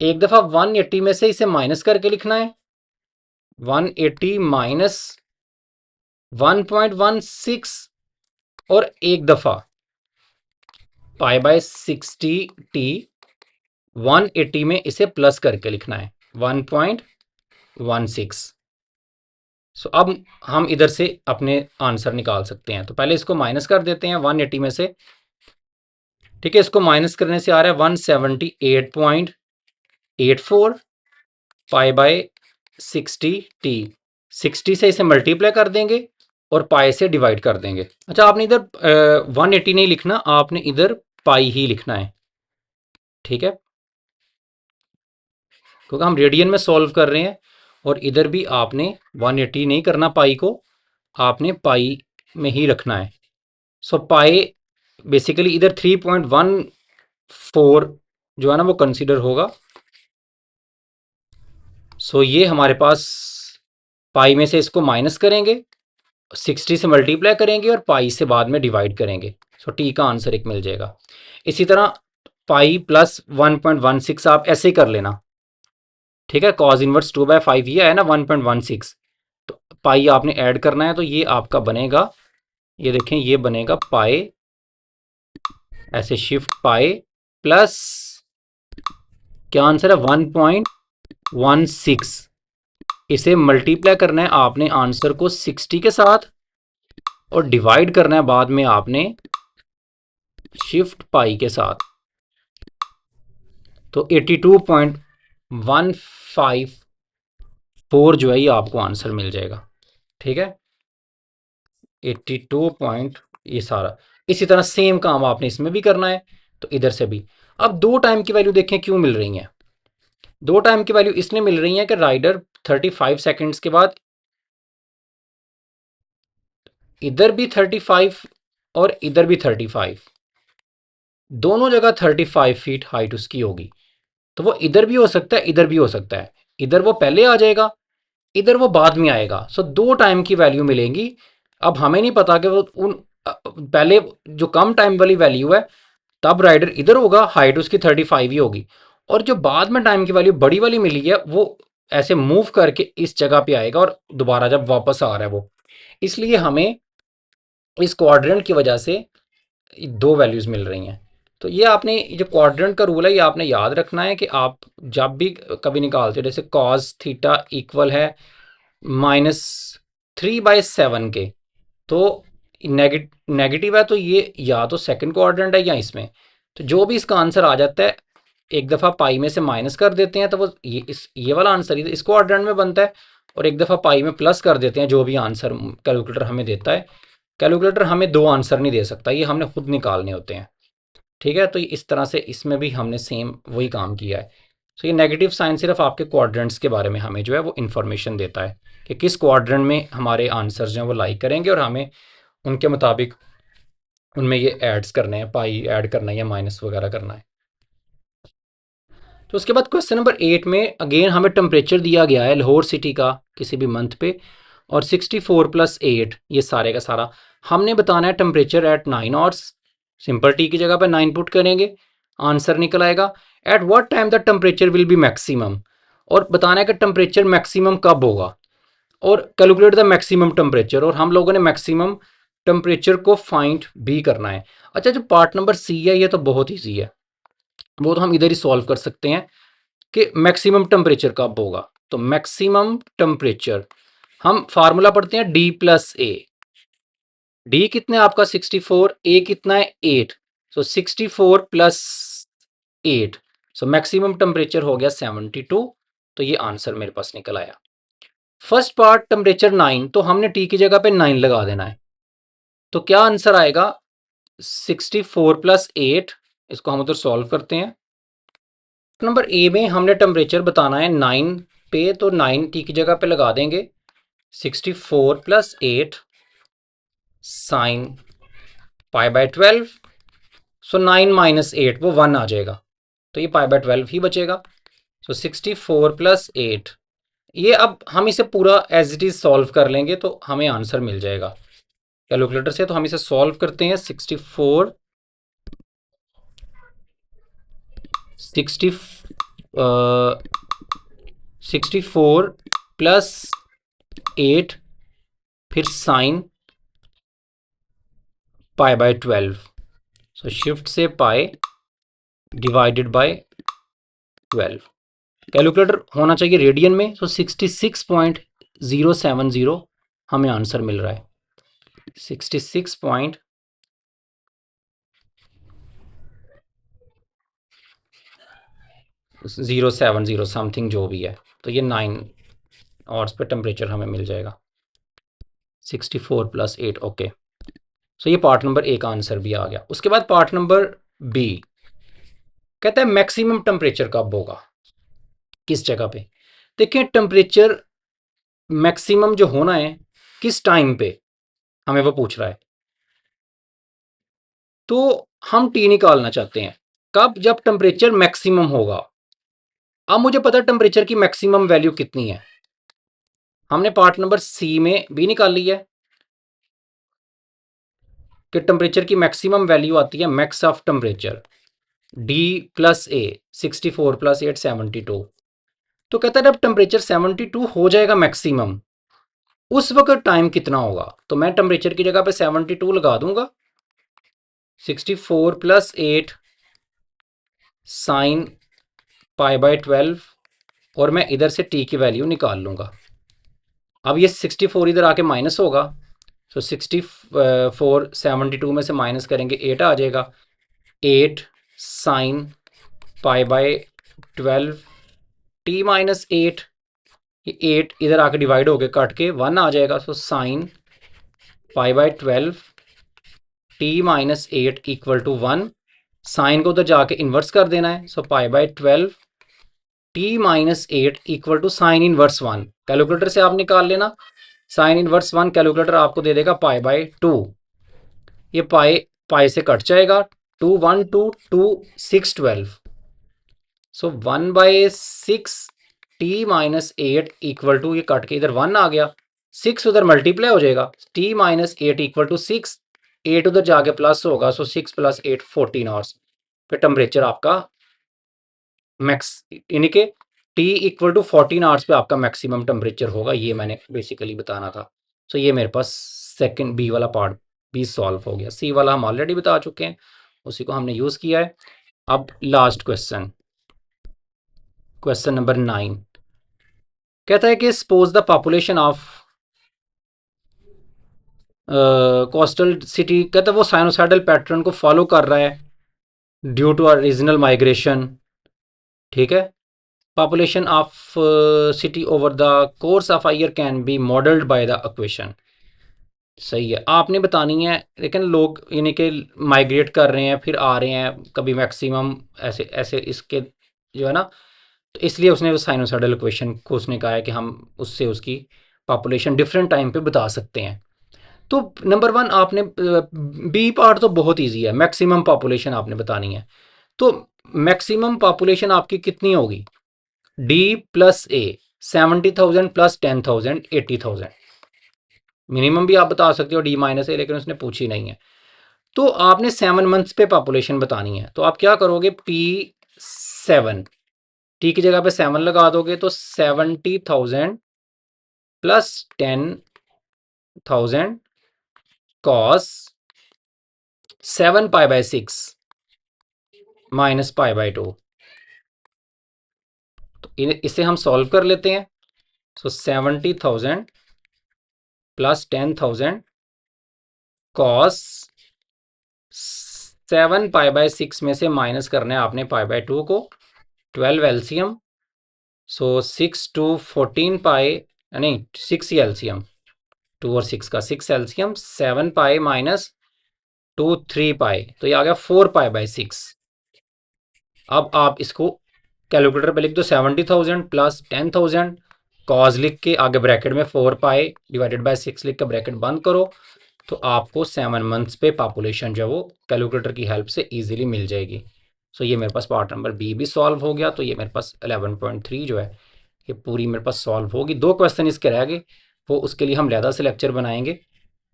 एक दफा 180 में से इसे माइनस करके लिखना है, 180 माइनस 1.16, और एक दफा पाई बाय 60t 180 में इसे प्लस करके लिखना है, 1.16। सो अब हम इधर से अपने आंसर निकाल सकते हैं। तो पहले इसको माइनस कर देते हैं 180 में से। ठीक है, इसको माइनस करने से आ रहा है 178.84 पाई बाय 60t, 60 से इसे मल्टीप्लाई कर देंगे, और पाई से डिवाइड कर देंगे। अच्छा, आपने इधर 180 नहीं लिखना, आपने इधर पाई ही लिखना है, ठीक है, क्योंकि हम रेडियन में सॉल्व कर रहे हैं। और इधर भी आपने 180 नहीं करना, पाई को आपने पाई में ही रखना है। सो पाई बेसिकली इधर 3.14 जो है ना वो कंसीडर होगा। सो ये हमारे पास पाई में से इसको माइनस करेंगे, 60 से मल्टीप्लाई करेंगे और पाई से बाद में डिवाइड करेंगे। सो टी का आंसर एक मिल जाएगा। इसी तरह पाई प्लस 1.16 आप ऐसे ही कर लेना, ठीक है। कॉज इनवर्स 2/5 ये है ना 1.16, तो पाई आपने ऐड करना है, तो ये आपका बनेगा, ये देखें ये बनेगा पाई, ऐसे शिफ्ट पाई प्लस क्या आंसर है 1.16, इसे मल्टीप्लाई करना है आपने आंसर को 60 के साथ और डिवाइड करना है बाद में आपने शिफ्ट पाई के साथ, तो 82.154 जो है ये आपको आंसर मिल जाएगा, ठीक है। 82 पॉइंट ये सारा। इसी तरह सेम काम आपने इसमें भी करना है, तो इधर से भी। अब दो टाइम की वैल्यू देखें क्यों मिल रही है। दो टाइम की वैल्यू इसलिए मिल रही है कि राइडर 35 सेकंड्स के बाद इधर भी 35 और इधर भी 35, दोनों जगह 35 फीट हाइट उसकी होगी, तो वो इधर भी हो सकता है इधर भी हो सकता है। इधर वो पहले आ जाएगा, इधर वो बाद में आएगा। सो दो टाइम की वैल्यू मिलेंगी। अब हमें नहीं पता कि वो उन पहले जो कम टाइम वाली वैल्यू है तब राइडर इधर होगा, हाइट उसकी 35 ही होगी, और जो बाद में टाइम की वैल्यू बड़ी वाली मिली है वो ऐसे मूव करके इस जगह पे आएगा और दोबारा जब वापस आ रहा है वो, इसलिए हमें इस क्वाड्रेंट की वजह से दो वैल्यूज मिल रही हैं। तो ये आपने जो क्वाड्रेंट का रूल है ये आपने याद रखना है कि आप जब भी कभी निकालते हो, जैसे कॉस थीटा इक्वल है -3/7 के, तो नेगेटिव है तो ये या तो सेकंड क्वाड्रेंट है या इसमें, तो जो भी इसका आंसर आ जाता है एक दफ़ा पाई में से माइनस कर देते हैं तो वो ये वाला आंसर इस क्वाड्रेंट में बनता है, और एक दफ़ा पाई में प्लस कर देते हैं जो भी आंसर कैलकुलेटर हमें देता है। कैलकुलेटर हमें दो आंसर नहीं दे सकता, ये हमने खुद निकालने होते हैं, ठीक है। तो इस तरह से इसमें भी हमने सेम वही काम किया है। तो ये नेगेटिव साइन सिर्फ आपके क्वाड्रेंट्स के बारे में हमें जो है वो इन्फॉर्मेशन देता है कि किस क्वाड्रेंट में हमारे आंसर जो हैं वो लाइक करेंगे और हमें उनके मुताबिक उनमें ये एड्स करने हैं, पाई ऐड करना है या माइनस वगैरह करना है। तो उसके बाद क्वेश्चन नंबर 8 में अगेन हमें टेम्परेचर दिया गया है लाहौर सिटी का किसी भी मंथ पे, और 64 + 8 ये सारे का सारा हमने बताना है temperature at 9 hours. Simple T की जगह पे 9 पुट करेंगे, आंसर निकल आएगा। Eight what time the temperature will be maximum, और बताना है कि टेम्परेचर मैक्सिमम कब होगा, और कैलकुलेट द मैक्सिमम टेम्परेचर, और हम लोगों ने मैक्सिमम टेम्परेचर को फाइंड भी करना है। अच्छा, जो पार्ट नंबर सी है ये तो बहुत ईजी है, वो तो हम इधर ही सॉल्व कर सकते हैं कि मैक्सिमम टेम्परेचर कब होगा। तो मैक्सिमम टेम्परेचर हम फार्मूला पढ़ते हैं D+A। डी कितना है आपका 64, ए कितना है 8, सो 64 + 8, सो मैक्सिमम टेम्परेचर हो गया 72। तो ये आंसर मेरे पास निकल आया। फर्स्ट पार्ट टेम्परेचर 9, तो हमने टी की जगह पे 9 लगा देना है, तो क्या आंसर आएगा 64 + 8, इसको हम उधर सॉल्व करते हैं। नंबर ए में हमने टेम्परेचर बताना है 9 पे, तो 9 टी की जगह पे लगा देंगे, 64 + 8 साइन π/12, सो 9 - 8 वो 1 आ जाएगा, तो ये π/12 ही बचेगा। सो 64 + 8, ये अब हम इसे पूरा एज इट इज सॉल्व कर लेंगे तो हमें आंसर मिल जाएगा कैलकुलेटर से। तो हम इसे सॉल्व करते हैं, 64 + 8 फिर साइन π/12, सो शिफ्ट से पाई डिवाइडेड बाय 12, कैलकुलेटर होना चाहिए रेडियन में, तो 66.070 हमें आंसर मिल रहा है, 66.070 समथिंग जो भी है। तो ये 9 आवर्स पे टेम्परेचर हमें मिल जाएगा। 64 + 8, ओके। सो ये पार्ट नंबर ए का आंसर भी आ गया। उसके बाद पार्ट नंबर बी कहता है मैक्सिमम टेम्परेचर कब होगा, किस जगह पे। देखिए टेम्परेचर मैक्सिमम जो होना है किस टाइम पे, हमें वो पूछ रहा है। तो हम टी निकालना चाहते हैं कब, जब टेम्परेचर मैक्सिमम होगा। अब मुझे पता है टेम्परेचर की मैक्सिमम वैल्यू कितनी है, हमने पार्ट नंबर सी में भी निकाल ली है कि टेम्परेचर की मैक्सिमम वैल्यू आती है max of temperature D plus ए, 64 + 8 72। तो कहता है जब टेम्परेचर 72 हो जाएगा मैक्सिमम, उस वक्त टाइम कितना होगा। तो मैं टेम्परेचर की जगह पे 72 लगा दूंगा, 64 + 8 साइन π/12, और मैं इधर से टी की वैल्यू निकाल लूंगा। अब ये 64 इधर आके माइनस होगा, तो 64 72 में से माइनस करेंगे 8 आ जाएगा, 8 साइन π/12 t-8, ये 8 इधर आके डिवाइड होके कट के 1 आ जाएगा, सो साइन π/12 t-8 = 1। साइन को उधर जाके इन्वर्स कर देना है, सो π/12 t-8 = साइन इनवर्स 1। कैलकुलेटर से आप निकाल लेना, साइन इनवर्स 1 कैलकुलेटर आपको दे देगा π/2। ये पाई से कट जाएगा, 2 1 2 2 6 12, सो 1/6 t-8 = ये कट के इधर 1 आ गया, 6 उधर मल्टीप्लाई हो जाएगा, t-8 = 6, 8 उधर जाके प्लस होगा, सो 6 + 8 14 आवर्स पे टेम्परेचर आपका मैक्स, यानी कि T = 14 आवर्स पे आपका मैक्सिमम टेम्परेचर होगा। ये मैंने बेसिकली बताना था। सो ये मेरे पास सेकंड बी वाला पार्ट भी सॉल्व हो गया। सी वाला हम ऑलरेडी बता चुके हैं, उसी को हमने यूज़ किया है। अब लास्ट क्वेश्चन, क्वेश्चन नंबर 9 कहता है कि suppose the population of coastal city, कहता है वो साइनोसाइडल पैटर्न को फॉलो कर रहा है ड्यू टू रीजनल माइग्रेशन, ठीक है। Population of city over the course of year can be modelled by the equation, सही है। आपने बतानी है, लेकिन लोग यानी कि माइग्रेट कर रहे हैं फिर आ रहे हैं, कभी मैक्सिमम ऐसे ऐसे इसके जो है ना, तो इसलिए उसने उस साइनोसाइडल इक्वेशन को उसने कहा है कि हम उससे उसकी पॉपुलेशन डिफरेंट टाइम पे बता सकते हैं। तो नंबर 1 आपने बी पार्ट तो बहुत ईजी है, मैक्सिमम पॉपुलेशन आपने बतानी है। तो मैक्सिमम पॉपुलेशन आपकी कितनी होगी, डी प्लस ए, 70,000 + 10,000 80,000। मिनिमम भी आप बता सकते हो D-A, लेकिन उसने पूछी नहीं है। तो आपने 7 मंथ्स पे पॉपुलेशन बतानी है, तो आप क्या करोगे, P7 टी की जगह पे 7 लगा दोगे, तो 70,000 + 10,000 cos 7 π/6 - π/2। तो इसे हम सॉल्व कर लेते हैं। सो 70,000 + 10,000 cos 7 π/6 में से माइनस करना है आपने π/2 को, 12 एलसीएम, सो 6 2 14 पाई, नहीं 6 ही एलसीएम, 2 और 6 का 6 एलसीएम, 7 पाई - 2 3 पाई, तो ये आ गया 4 π/6। अब आप इसको कैलकुलेटर पे लिख दो, 70,000 + 10,000 कॉज लिख के आगे ब्रैकेट में 4 पाई / 6 लिख के ब्रैकेट बंद करो, तो आपको 7 मंथ्स पे पॉपुलेशन जो है वो कैलकुलेटर की हेल्प से इजीली मिल जाएगी। सो ये मेरे पास पार्ट नंबर बी भी सॉल्व हो गया। तो ये मेरे पास 11.3 जो है ये पूरी मेरे पास सॉल्व होगी। 2 क्वेश्चन इसके रह गए, वो उसके लिए हम अलहदा से लेक्चर बनाएंगे।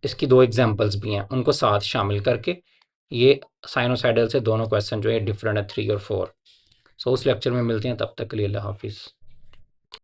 इसकी 2 एग्जाम्पल्स भी हैं, उनको साथ शामिल करके ये साइनोसाइडल से दोनों क्वेश्चन जो है डिफरेंट है, 3 और 4। सो उस लेक्चर में मिलते हैं, तब तक के लिए अल्लाह हाफिज़।